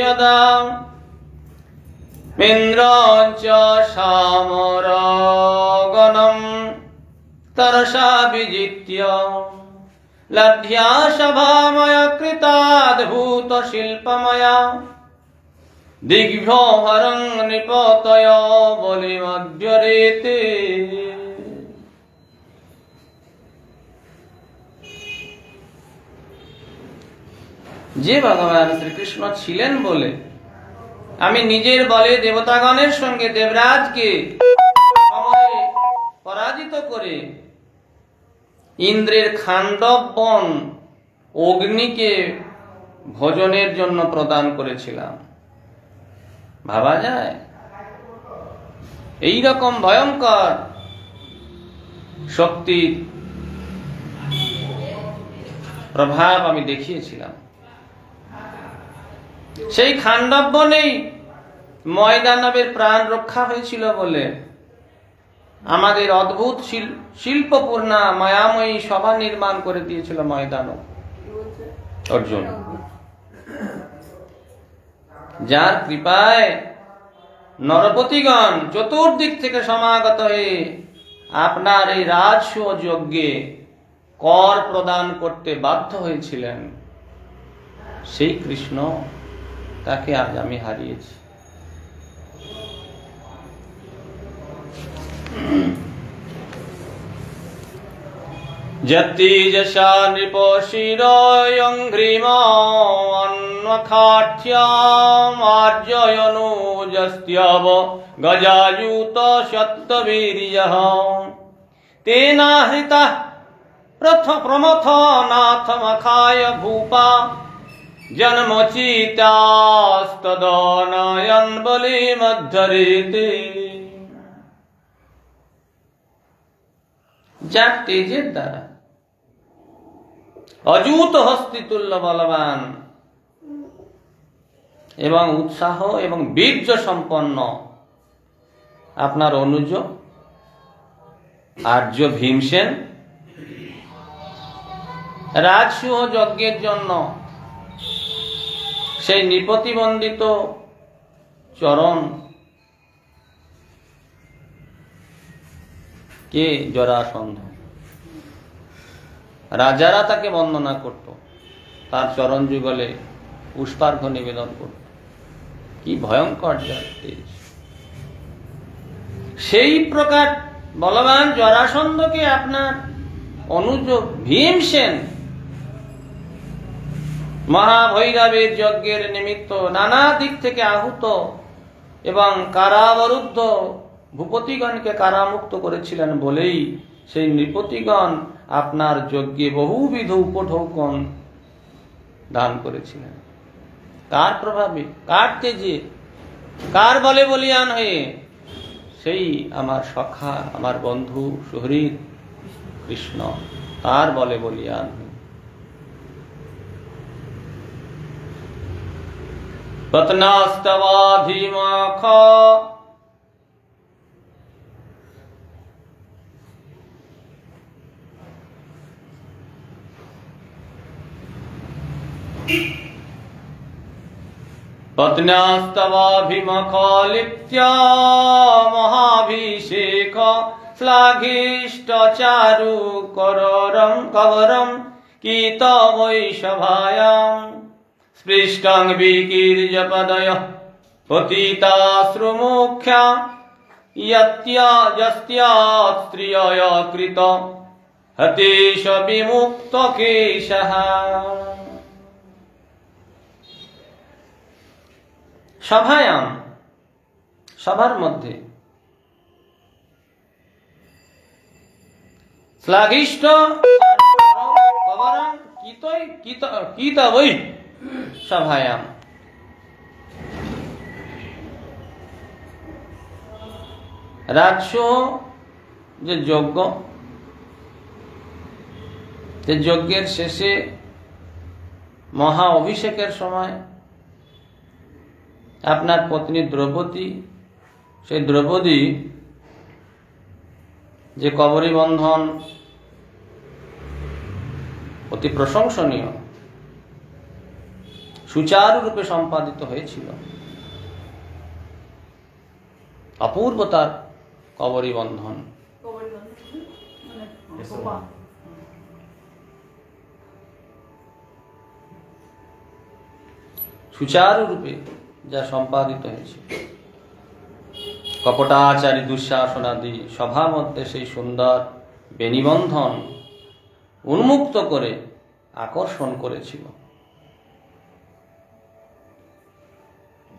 যদা ইন্দ্রঞ্চ সামরগণম তরসা বিজিত্য লব্ধ্বা সভাময় কৃতাদ্ভূত শিল্পময়া দিগ্ভ্রহরং নৃপতয় বলিমভ্যরেতে। যে ভগবান শ্রীকৃষ্ণ ছিলেন বলে আমি নিজের বলে দেবতাগণের সঙ্গে দেবরাজকে পরাজিত করে ইন্দ্রের খাণ্ডব বন অগ্নিকে ভোজনের জন্য প্রদান করেছিলাম। ভাবা যায়? এই রকম ভয়ঙ্কর শক্তির প্রভাব আমি দেখিয়েছিলাম। সেই খাণ্ডব বনেই ময়দানবের প্রাণ রক্ষা হয়েছিল বলে আমাদের অদ্ভুত শিল্পপূর্ণা মায়াময়ী সভা নির্মাণ করে দিয়েছিল ময়দানব অর্জুন, যার কৃপায় নরপতিগণ চতুর্দিক থেকে সমাগত হয়ে আপনার এই রাজসূয় যজ্ঞে কর প্রদান করতে বাধ্য হয়েছিলেন। সেই কৃষ্ণ, তাকে আজ আমি হারিয়েছি। যতিযশা নৃপশিরয়ঙ্ঘ্রিমান্বখাঠ্যামার্জয়নুজস্ত্যব গজাযুত সত্যবীর্যঃ তেনাহৃতঃ প্রমথ নাথমখায় ভূপা জন্মচিতাস্তদনয়ন বলিমধ্যরেতে। যার তেজের দ্বারা অযুত হস্তিতুল্য বলবান এবং উৎসাহ এবং বীর্য সম্পন্ন আপনার অনুজ আর্য ভীমসেন রাজসূয় যজ্ঞের জন্য সেই নিপতিবন্দিত চরণ কে জরাসন্ধ, রাজারা তাকে বন্দনা করত, তার চরণ যুগলে পুষ্পার্ঘ্য নিবেদন করত। কি ভয়ঙ্কর যার তেজ! সেই প্রকার বলবান জরাসন্ধকে আপনার অনুজ ভীমসেন মহাভৈরবের যজ্ঞের নিমিত্ত নানা দিক থেকে আহুত এবং কারাবরুদ্ধ ভূপতিগণকে কারামুক্ত করেছিলেন বলেই সেই নৃপতিগণ আপনার যজ্ঞে বহুবিধ উপঢৌকন দান করেছিলেন। কার প্রভাবে, কার তেজে, কার বলে বলিয়ান হয়ে? সেই আমার সখা, আমার বন্ধু সুহৃদ কৃষ্ণ, তার বলে বলিয়ান হয়ে। পত্নাস্তবাধিমাখ পত্নাস্তবাভিমখলিপ্ত্য মহাভিষেক শ্লাঘিষ্ট চারু কররম কবরম কীত বৈষভায়াম স্পৃষ্টং বিকীর্যপদয় পতিতাশ্রুমুখ্যা যস্ত্যাৎস্ত্রিয়য় কৃত হতেশ বিমুক্ত কেশঃ। সভায়াম, সভার মধ্যে শ্লাঘিষ্ঠ কবরং কীতবৈ সভায়াম। রাজস্ব যে যজ্ঞ, যে যজ্ঞের শেষে মহা অভিষেকের সময় আপনার পত্নী দ্রৌপদী, সেই দ্রৌপদী যে কবরী বন্ধন অতি প্রশংসনীয় সুচারুরূপে সম্পাদিত হয়েছিল। অপূর্ব তার কবরী বন্ধন। সুচারুরূপে যা সম্পাদিত হয়েছে, কপটাচারী দুঃশাসনাদি সভা মধ্যে সেই সুন্দর বেণীবন্ধন উন্মুক্ত করে আকর্ষণ করেছিল।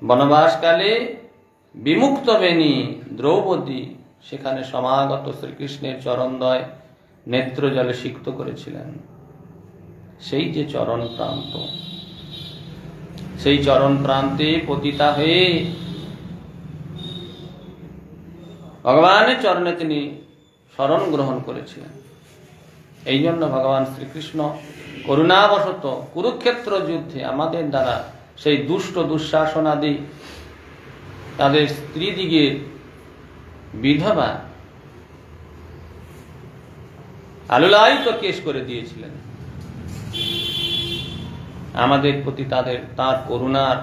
বনবাসকালে বিমুক্ত বেণী দ্রৌপদী সেখানে সমাগত শ্রীকৃষ্ণের চরণদ্বয় নেত্র জলে সিক্ত করেছিলেন। সেই যে চরণ প্রান্ত, সেই চরণ প্রান্তে পতিতা হয়ে ভগবানের চরণে তিনি শরণ গ্রহণ করেছিলেন। এই জন্য ভগবান শ্রীকৃষ্ণ করুণাবশত কুরুক্ষেত্র যুদ্ধে আমাদের দ্বারা সেই দুষ্ট দুঃশাসনাদি তাদের স্ত্রীদিগের বিধবা আলুলায়িত কেশ করে দিয়েছিলেন। আমাদের প্রতি তার করুণার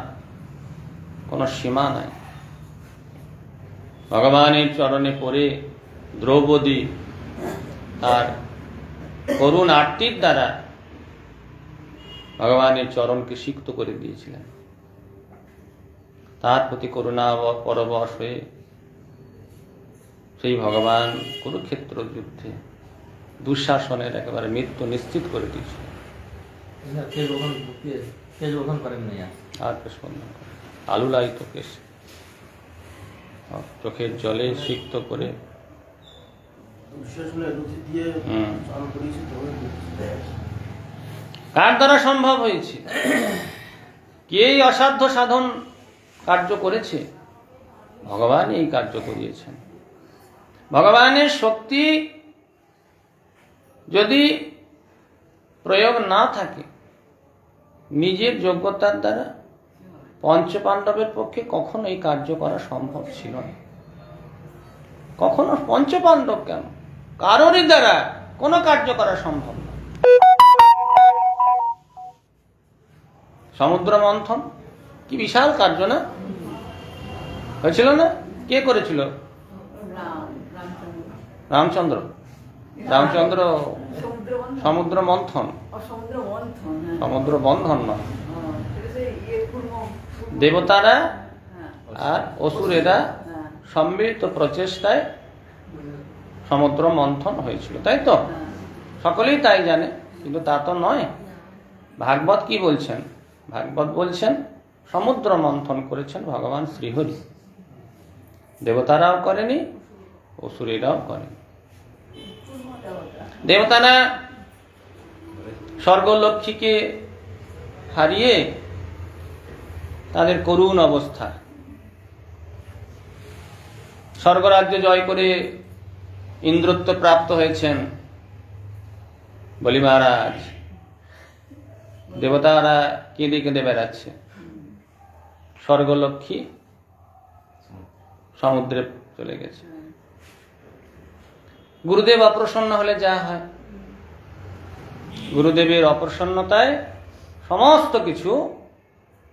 কোনো সীমা নাই। ভগবানের চরণে পড়ে দ্রৌপদী তার করুণ আরতির দ্বারা ভগবানের চরণকে সিক্ত করে দিয়েছিলেন। তার প্রতি করুণা পরবশ হয়ে সেই ভগবান কুরুক্ষেত্র যুদ্ধে দুঃশাসনের একেবারে মৃত্যু নিশ্চিত করে দিয়েছিলেন। আর কেশ বন্ধন করেন, আলুলায়িত কেশ চোখের জলে সিক্ত করে। কার দ্বারা সম্ভব হয়েছে? কে এই অসাধ্য সাধন কার্য করেছে? ভগবান এই কার্য করিয়েছেন। ভগবানের শক্তি যদি প্রয়োগ না থাকে নিজের যোগ্যতার দ্বারা, পঞ্চপাণ্ডবের পক্ষে কখনো এই কার্য করা সম্ভব ছিল না। কখনো পঞ্চপাণ্ডব কেন, কারোরই দ্বারা কোনো কার্য করা সম্ভব না। সমুদ্র মন্থন কি বিশাল কার্য না হয়েছিল না? কে করেছিল? রামচন্দ্র। রামচন্দ্র সমুদ্র মন্থন, সমুদ্র বন্ধন নয়। দেবতারা আর অসুরেরা সম্মিলিত প্রচেষ্টায় সমুদ্র মন্থন হয়েছিল, তাই তো? সকলেই তাই জানে, কিন্তু তা তো নয়। ভাগবত কি বলছেন? ভাগবত বলছেন সমুদ্র মন্থন করেছেন ভগবান শ্রীহরি। দেবতারাও করেনি, অসুরেরাও করেনি। দেবতারা স্বর্গলক্ষ্মীকে হারিয়ে তাদের করুণ অবস্থা, স্বর্গরাজ্য জয় করে ইন্দ্রত্ব প্রাপ্ত হয়েছেন বলি মহারাজ। দেবতারা কেঁদে কেঁদে বেড়াচ্ছে, স্বর্গলক্ষ্মী সমুদ্রে চলে গেছে। গুরুদেব অপ্রসন্ন হলে যা হয়, গুরুদেবের অপ্রসন্নতায় সমস্ত কিছু,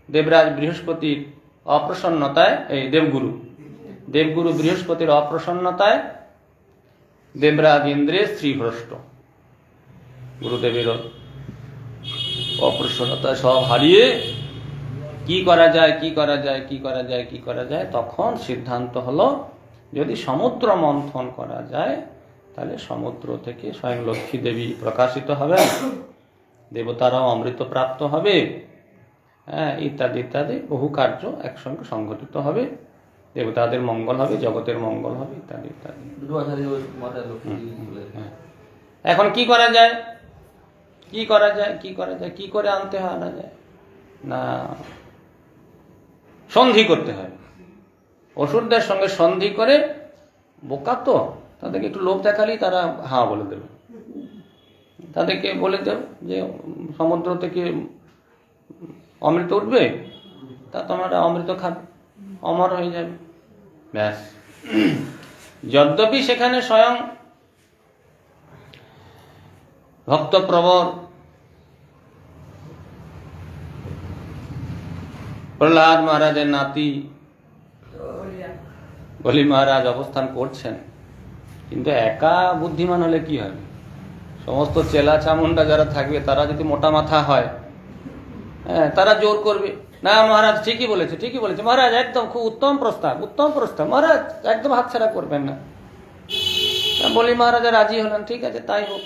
দেবরাজ বৃহস্পতির অপ্রসন্নতায়, এই দেবগুরু বৃহস্পতির অপ্রসন্নতায় দেবরাজ ইন্দ্রের শ্রীভ্রষ্ট। গুরুদেবের অপ্রসন্নতায় সব হারিয়ে কি করা যায়, তখন সিদ্ধান্ত হলো যদি সমুদ্র মন্থন করা যায় তাহলে সমুদ্র থেকে স্বয়ং লক্ষ্মী দেবী প্রকাশিত হবে, দেবতারাও অমৃত প্রাপ্ত হবে, হ্যাঁ, ইত্যাদি ইত্যাদি বহু কার্য একসঙ্গে সংঘটিত হবে, দেবতাদের মঙ্গল হবে, জগতের মঙ্গল হবে, ইত্যাদি ইত্যাদি। এখন কি করা যায়, কি করা যায়, কি করা যায়, কি করে আনতে হয়, আনা যায় না, সন্ধি করতে হয়। অসুরদের সঙ্গে সন্ধি করে, বোকা তো, তাদেরকে একটু লোভ দেখালেই তারা হ্যাঁ বলে দেবে। তাদেরকে বলে দেব যে সমুদ্র থেকে অমৃত উঠবে, তা তোমরা অমৃত খাবে, অমর হয়ে যাবে, ব্যাস। যদ্যপি সেখানে স্বয়ং ভক্তপ্রবর প্রহ্লাদ মহারাজের নাতি বলি মহারাজ অবস্থান করছেন, কিন্তু একা বুদ্ধিমান হলে কি হবে? সমস্ত চেলা চামুন্ডা যারা থাকবে তারা যদি মোটা মাথা হয়, হ্যাঁ, তারা জোর করবে, না মহারাজ ঠিকই বলেছে, ঠিকই বলেছে মহারাজ, একদম খুব উত্তম প্রস্তাব, উত্তম প্রস্তাব মহারাজ, একদম হাতছাড়া করবেন না। বলি মহারাজা রাজি হলেন, ঠিক আছে তাই হোক।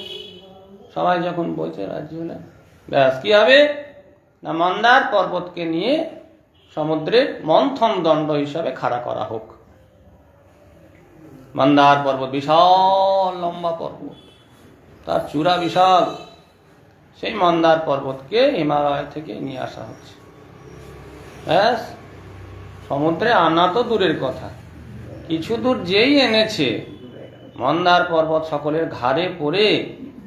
সবাই যখন বলছে রাজি হলেন, ব্যাস কি হবে না, মন্দার পর্বতকে নিয়ে সমুদ্রের মন্থন দণ্ড হিসাবে খাড়া করা হোক। মন্দার পর্বত বিশাল লম্বা পর্বত, তার চূড়া বিশাল, সেই মন্দার পর্বতকে হিমালয় থেকে নিয়ে আসা হচ্ছে। ব্যাস, সমুদ্রে আনা তো দূরের কথা, কিছু দূর যেই এনেছে, মন্দার পর্বত সকলের ঘাড়ে পড়ে,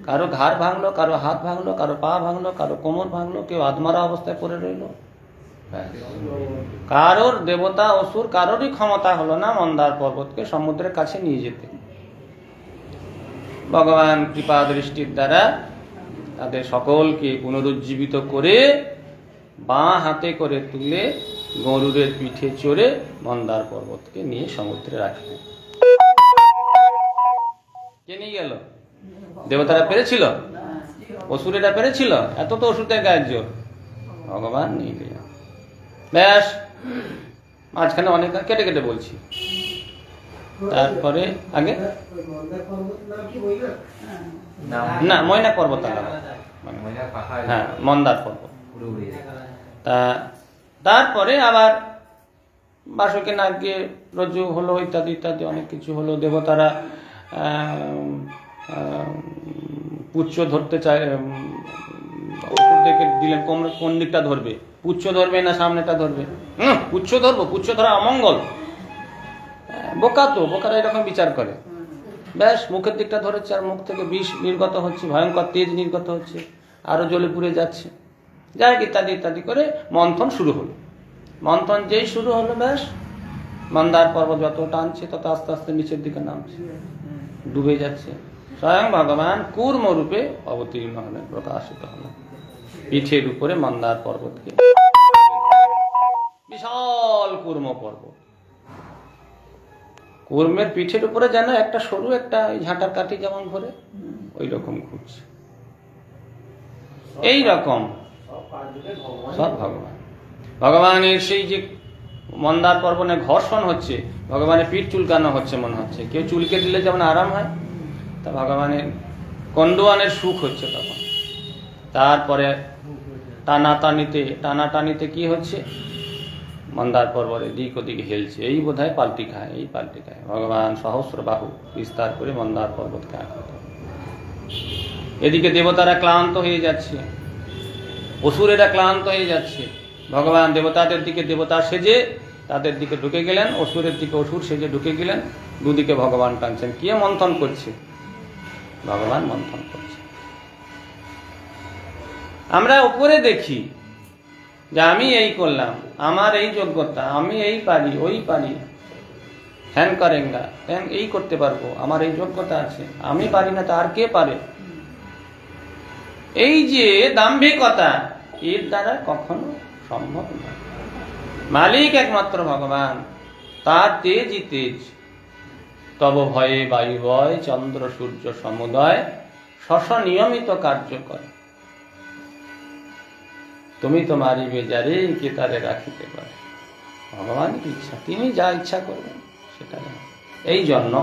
কারো ঘাড় ভাঙলো, কারো হাত ভাঙলো, কারো পা ভাঙলো, কারো কোমর ভাঙলো, কেউ আধমারা অবস্থায় পড়ে রইল। কারোর দেবতা অসুর কারোরই ক্ষমতা হলো না মন্দার পর্বতকে সমুদ্রের কাছে নিয়ে যেতে। ভগবান কৃপা দৃষ্টির দ্বারা তাদের সকলকে পুনরুজ্জীবিত করে বাঁ হাতে করে তুলে গরুরের পিঠে চড়ে মন্দার পর্বতকে নিয়ে সমুদ্রে রাখলেন। কে নিয়ে গেল? দেবতারা পেরেছিল? অসুরেরা পেরেছিল? এত তো অসুরদের গায়ের জোর, ভগবান নিয়ে গেলেন। ব্যাস, মাঝখানে অনেক কেটে কেটে বলছি। তারপরে আগে না, ময়না পর্বত, হ্যাঁ মন্দার পর্বত। তারপরে আবার বাসকে নাগিয়ে রজ্জু হলো, ইত্যাদি ইত্যাদি অনেক কিছু হলো। দেবতারা পুচ্ছ ধরতে চায়, অসুরদেরকে দিলেন কোন দিকটা ধরবে, পুচ্ছ ধরবে না সামনেটা ধরবে? পুচ্ছ ধরবো, পুচ্ছ ধরা অমঙ্গল। বোকা তো, বোকারা এরকম বিচার করে। ব্যাস, মুখের দিকটা ধরেছে, আর মুখ থেকে বিষ নির্গত হচ্ছে, ভয়ঙ্কর তেজ নির্গত হচ্ছে, আরো জ্বলে পুড়ে যাচ্ছে, যাই ইত্যাদি ইত্যাদি করে মন্থন শুরু হলো। মন্থন যেই শুরু হলো, ব্যাস মন্দার পর্বত যত টানছে তত আস্তে আস্তে নিচের দিকে নামছে, ডুবে যাচ্ছে। স্বয়ং ভগবান কূর্ম রূপে অবতীর্ণ হলেন, প্রকাশিত হলেন পিঠের উপরে মন্দার পর্বতকে। বিশাল কূর্ম পর্বত, কূর্মের পিঠের উপরে যেন একটা সরু একটা ঝাঁটার কাঠি যেমন ঘোরে, ওই রকম ঘুরছে। এই রকম সব ভগবান, ভগবানের সেই যে মন্দার পর্বতে ঘর্ষণ হচ্ছে, ভগবানের পিঠ চুলকানো হচ্ছে মনে হচ্ছে, কেউ চুলকে দিলে যেমন আরাম হয়, তা ভগবানের কন্দুয়ানের সুখ হচ্ছে তখন। তারপরে টানাটানিতে কি হচ্ছে, মন্দার পর্বতে দিক ওদিক হেলছে, এই বোধহয় পাল্টি খায়, এই পাল্টি খায়। ভগবান সহস্র বাহু বিস্তার করে মন্দার পর্বতকে আঘাত। এদিকে দেবতারা ক্লান্ত হয়ে যাচ্ছে, অসুরেরা ক্লান্ত হয়ে যাচ্ছে। ভগবান দেবতাদের দিকে দেবতা সেজে তাদের দিকে ঢুকে গেলেন, অসুরের দিকে অসুর সেজে ঢুকে গেলেন। দুদিকে ভগবান টানছেন। কে মন্থন করছে? ভগবান মন্থন করছে। আমরা উপরে দেখি যে আমি এই করলাম, আমার এই যোগ্যতা, আমি এই পারি, ওই পারি, হ্যান করেঙ্গা, হ্যান এই করতে পারবো, আমার এই যোগ্যতা আছে, আমি পারি না তার কে পারে। এই যে দাম্ভিকতা, এর দ্বারা কখনো সম্ভব না। মালিক একমাত্র ভগবান, তার তেজই তেজ। তব ভয়ে বায়ু বয়, চন্দ্র সূর্য সমুদয়, শশ নিয়মিত কার্য করে। তুমি তোমারই বেজারে কে তারে রাখিতে পারে। ভগবানের ইচ্ছা, তিনি যা ইচ্ছা করবেন সেটা। এই জন্য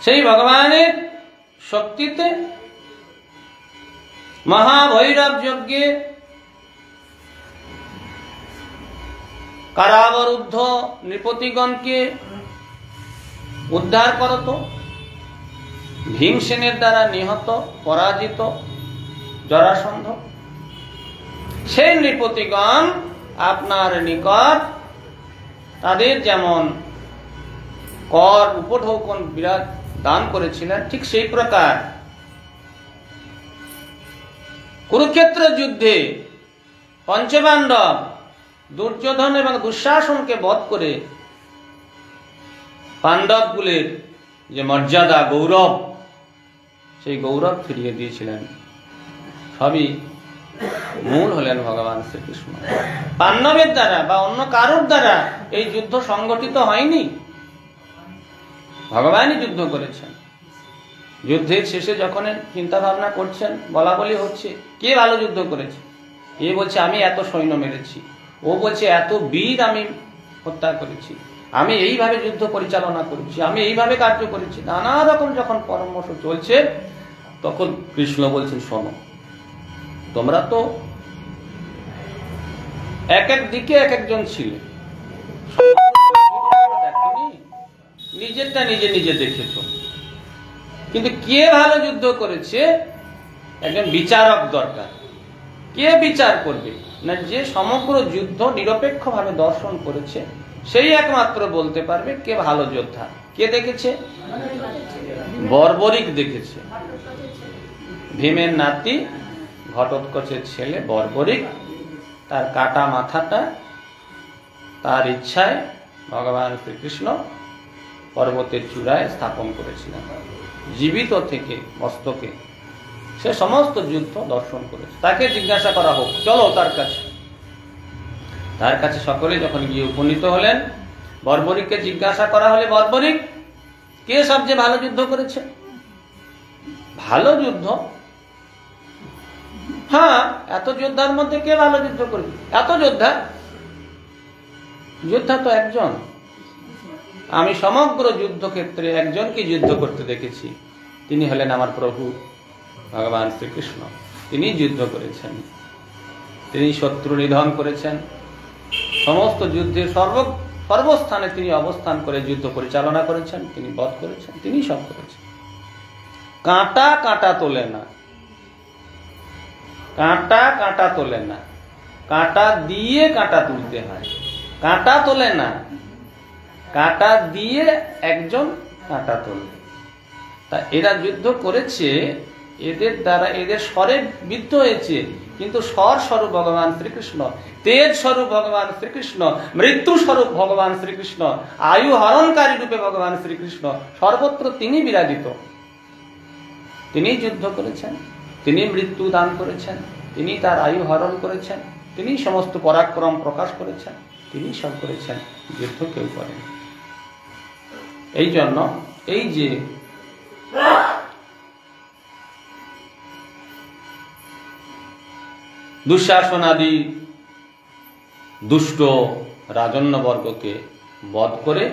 সেই ভগবানের শক্তিতে মহাভৈরব যজ্ঞে কারাবরুদ্ধ নৃপতিগণকে উদ্ধার করত, ভীমসেনের দ্বারা নিহত পরাজিত জরাসন্ধ সেই নৃপতিগণ আপনার নিকট তাদের যেমন কর উপঢৌকন বিরাট দান করেছিলেন, ঠিক সেই প্রকার কুরুক্ষেত্র যুদ্ধে পঞ্চপাণ্ডব দুর্যোধন এবং দুঃশাসনকে বধ করে পাণ্ডবকুলের যে মর্যাদা গৌরব, সেই গৌরব ফিরিয়ে দিয়েছিলেন। সবই মূল হলেন ভগবান শ্রীকৃষ্ণ। পাণ্ডবের দ্বারা বা অন্য কারোর দ্বারা এই যুদ্ধ সংগঠিত হয়নি, ভগবানই যুদ্ধ করেছেন। যুদ্ধের শেষে যখন চিন্তা ভাবনা করছেন, বলা বলি হচ্ছে কে ভালো যুদ্ধ করেছে, এ বলছে আমি এত সৈন্য মেরেছি, ও বলছে এত বীর আমি হত্যা করেছি, আমি এইভাবে যুদ্ধ পরিচালনা করেছি, আমি এইভাবে কার্য করেছি, নানা রকম যখন পরামর্শ চলছে, তখন কৃষ্ণ বলছেন শোনো, তোমরা তো এক এক দিকে এক একজন ছিলে, নিজেরটা নিজে নিজে দেখেছ, কিন্তু কে ভালো যুদ্ধ করেছে একজন বিচারক দরকার। কে বিচার করবে না, যে সমগ্র যুদ্ধ নিরপেক্ষভাবে দর্শন করেছে সেই একমাত্র বলতে পারবে কে ভালো যোদ্ধা। কে দেখেছে? বর্বরিক দেখেছে, ভীমের নাতি ঘটোৎকচের ছেলে বর্বরিক, তার কাটা মাথাটা তার ইচ্ছায় ভগবান শ্রীকৃষ্ণ পর্বতের চূড়ায় স্থাপন করেছিলেন। জীবিত থেকে মস্তকে সে সমস্ত যুদ্ধ দর্শন করেছে। তাকে জিজ্ঞাসা করা হোক, চলো তার কাছে সকলে যখন গিয়ে উপনীত হলেন, বর্বরিককে জিজ্ঞাসা করা হলে, বর্বরিক কে সবচেয়ে ভালো যুদ্ধ করেছে? ভালো যুদ্ধ? হ্যাঁ, এত যোদ্ধার মধ্যে কে ভালো যুদ্ধ করেছে? এত যোদ্ধা তো একজন। আমি সমগ্র যুদ্ধক্ষেত্রে একজনকে যুদ্ধ করতে দেখেছি, তিনি হলেন আমার প্রভু ভগবান শ্রীকৃষ্ণ। তিনি যুদ্ধ করেছেন, তিনি শত্রু নিধন করেছেন, সমস্ত যুদ্ধের সর্বস্থানে তিনি অবস্থান করে যুদ্ধ পরিচালনা করেছেন, তিনি বধ করেছেন, তিনি সব করেছেন। কাঁটা তোলে না, কাঁটা তোলে না, কাঁটা দিয়ে কাঁটা তুলতে হয়। কাঁটা তোলে না, কাঁটা দিয়ে একজন কাঁটা তোলে। তা এরা যুদ্ধ করেছে, এদের দ্বারা এদের স্বরে বিদ্ধ হয়েছে, কিন্তু স্বর স্বরূপ ভগবান শ্রীকৃষ্ণ, তেজ স্বরূপ ভগবান শ্রীকৃষ্ণ, মৃত্যু স্বরূপ ভগবান শ্রীকৃষ্ণ, আয়ু হরণকারী রূপে ভগবান শ্রীকৃষ্ণ, সর্বত্র তিনি বিরাজিত। তিনি যুদ্ধ করেছেন, তিনি মৃত্যু দান করেছেন, তিনি তার আয়ু হরণ করেছেন, তিনি সমস্ত পরাক্রম প্রকাশ করেছেন, তিনি সব করেছেন, যুদ্ধ কেউ করেন। এই জন্য এই যে দুঃশাসনাদি দুষ্ট রাজন্যবর্গকে বধ করে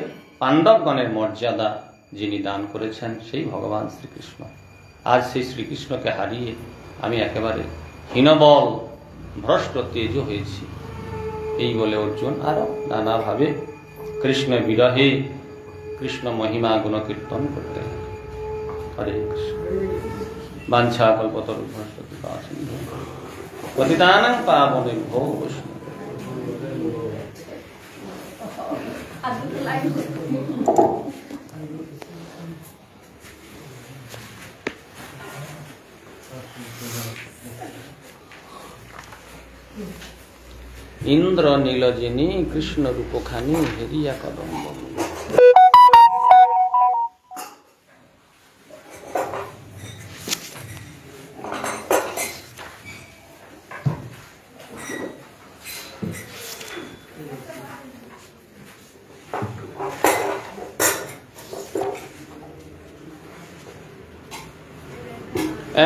পাণ্ডবগণের মর্যাদা যিনি দান করেছেন সেই ভগবান শ্রীকৃষ্ণ। আজ সেই শ্রীকৃষ্ণকে হারিয়ে আমি একেবারে হীনবল ভ্রষ্ট তেজ হয়েছি, এই বলে অর্জুন আরো নানাভাবে কৃষ্ণ বিরহে কৃষ্ণ মহিমা গুণ কীর্তন করতে। হরে কৃষ্ণ। বাঞ্ছা কল্পতরুভ্যশ্চ কৃপা সিন্ধু পতিতানাং পাবনেভ্যো বৈষ্ণবেভ্যো। ইন্দ্র নীলজিনী কৃষ্ণ রূপখানি হেরিয়া কদম্ব।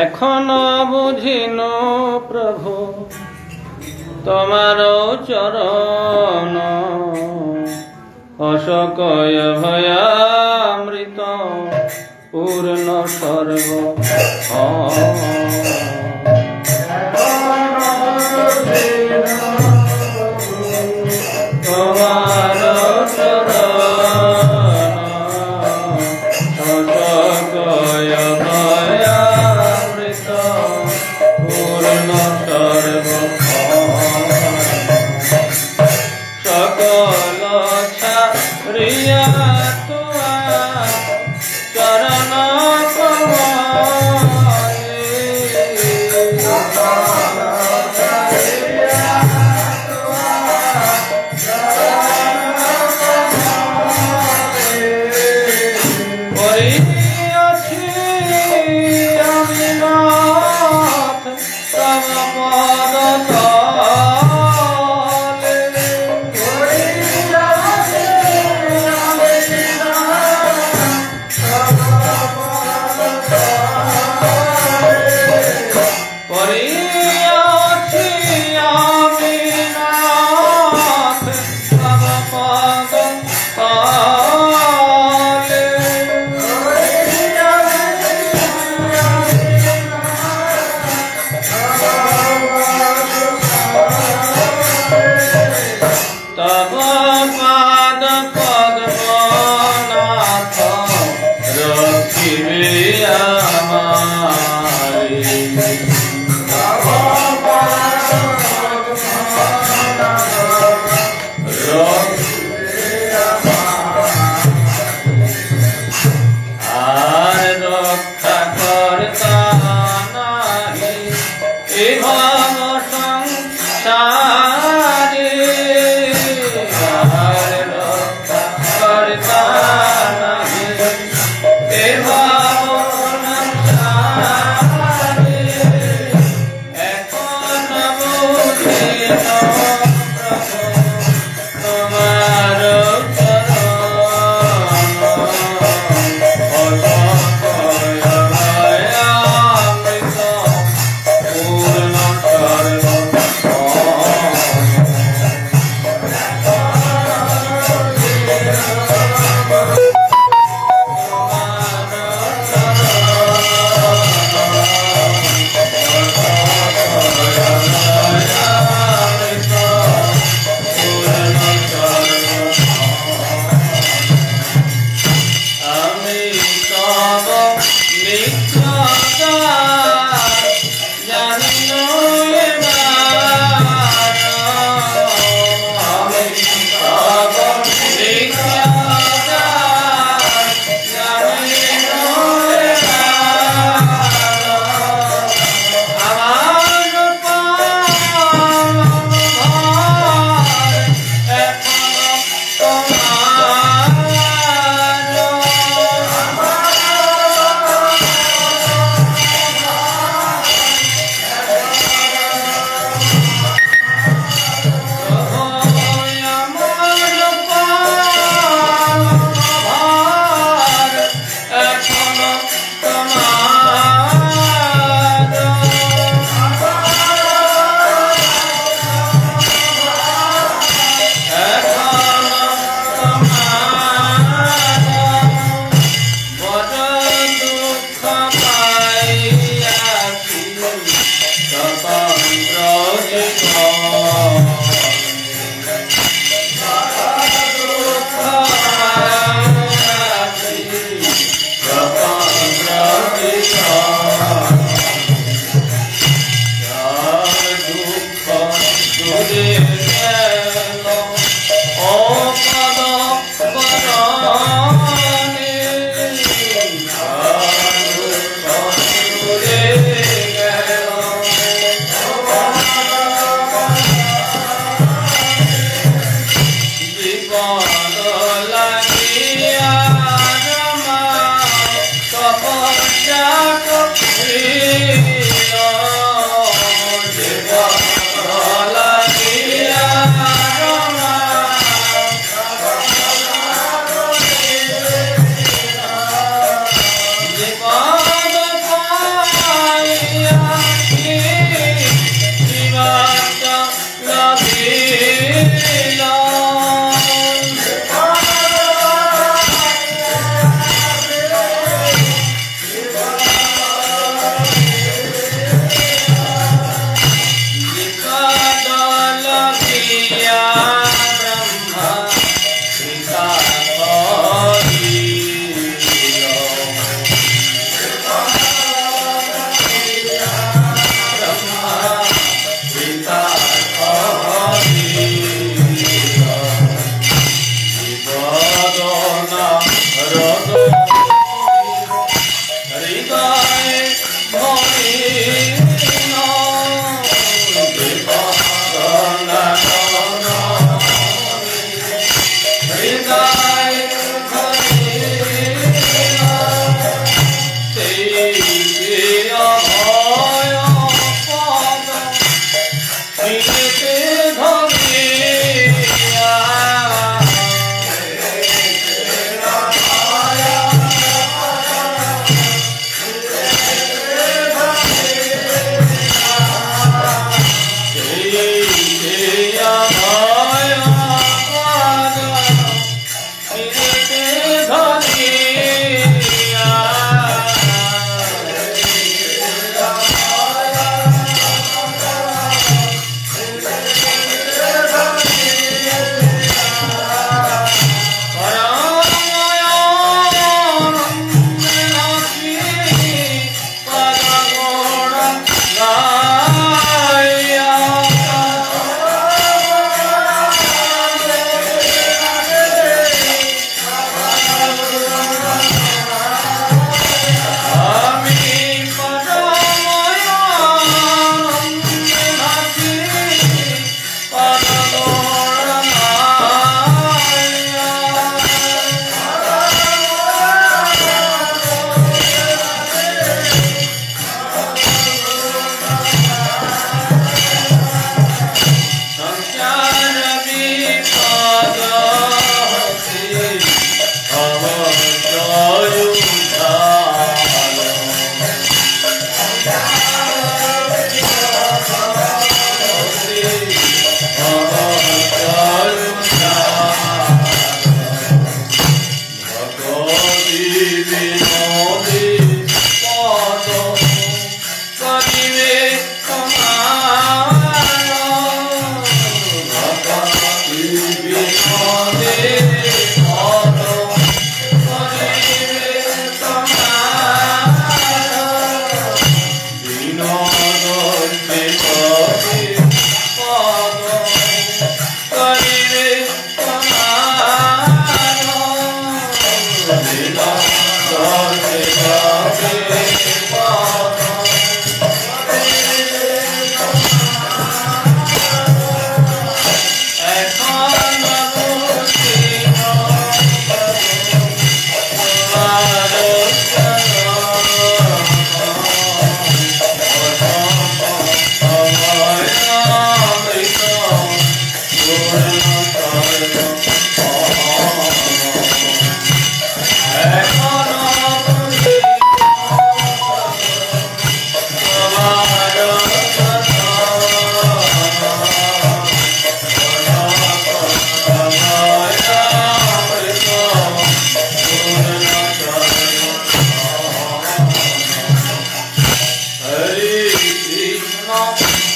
এখনো বুঝিন প্রভু তোমার চরণ, অশোকয় ভয়ামৃত পূর্ণ সর্ব তোমার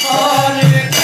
Hare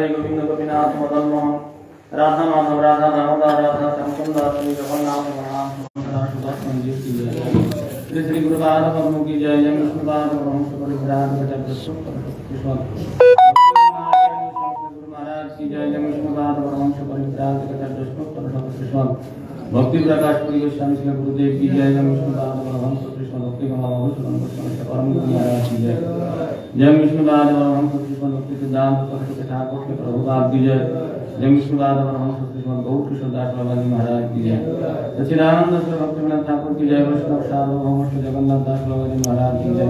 गोविंद गोपीनाथ मदन मोहन राधा माधव राधा दामोदर राधा श्यामसुंदर श्री जगन्नाथ बलराम सुभद्रा सुदर्शन जी की जय। श्री श्री गुरुपाद पद्म की जय। जय विष्णुपाद परमहंस परिव्राजक कृष्ण गुरु महाराज की जय। जय विष्णुपाद परमहंस परिव्राजक कृष्ण भक्ति प्रकाश पुरी गोस्वामी श्री गुरुदेव की जय। जय विष्णुपाद परमहंस कृष्ण भक्ति महामहोत्सव परम गुरु महाराज की जय। जय विष्णुपाद परमहंस कृष्ण भक्ति सिद्धांत सरस्वती ठाकुर के प्रभुपाद की जय। जय विष्णुपाद परमहंस कृष्ण गौर कृष्णदास बाबा जी महाराज की जय। सच्चिदानंद श्री भक्तिविनोद ठाकुर की जय। वैष्णव सार्वभौम श्री जगन्नाथ दास बाबा जी महाराज की जय।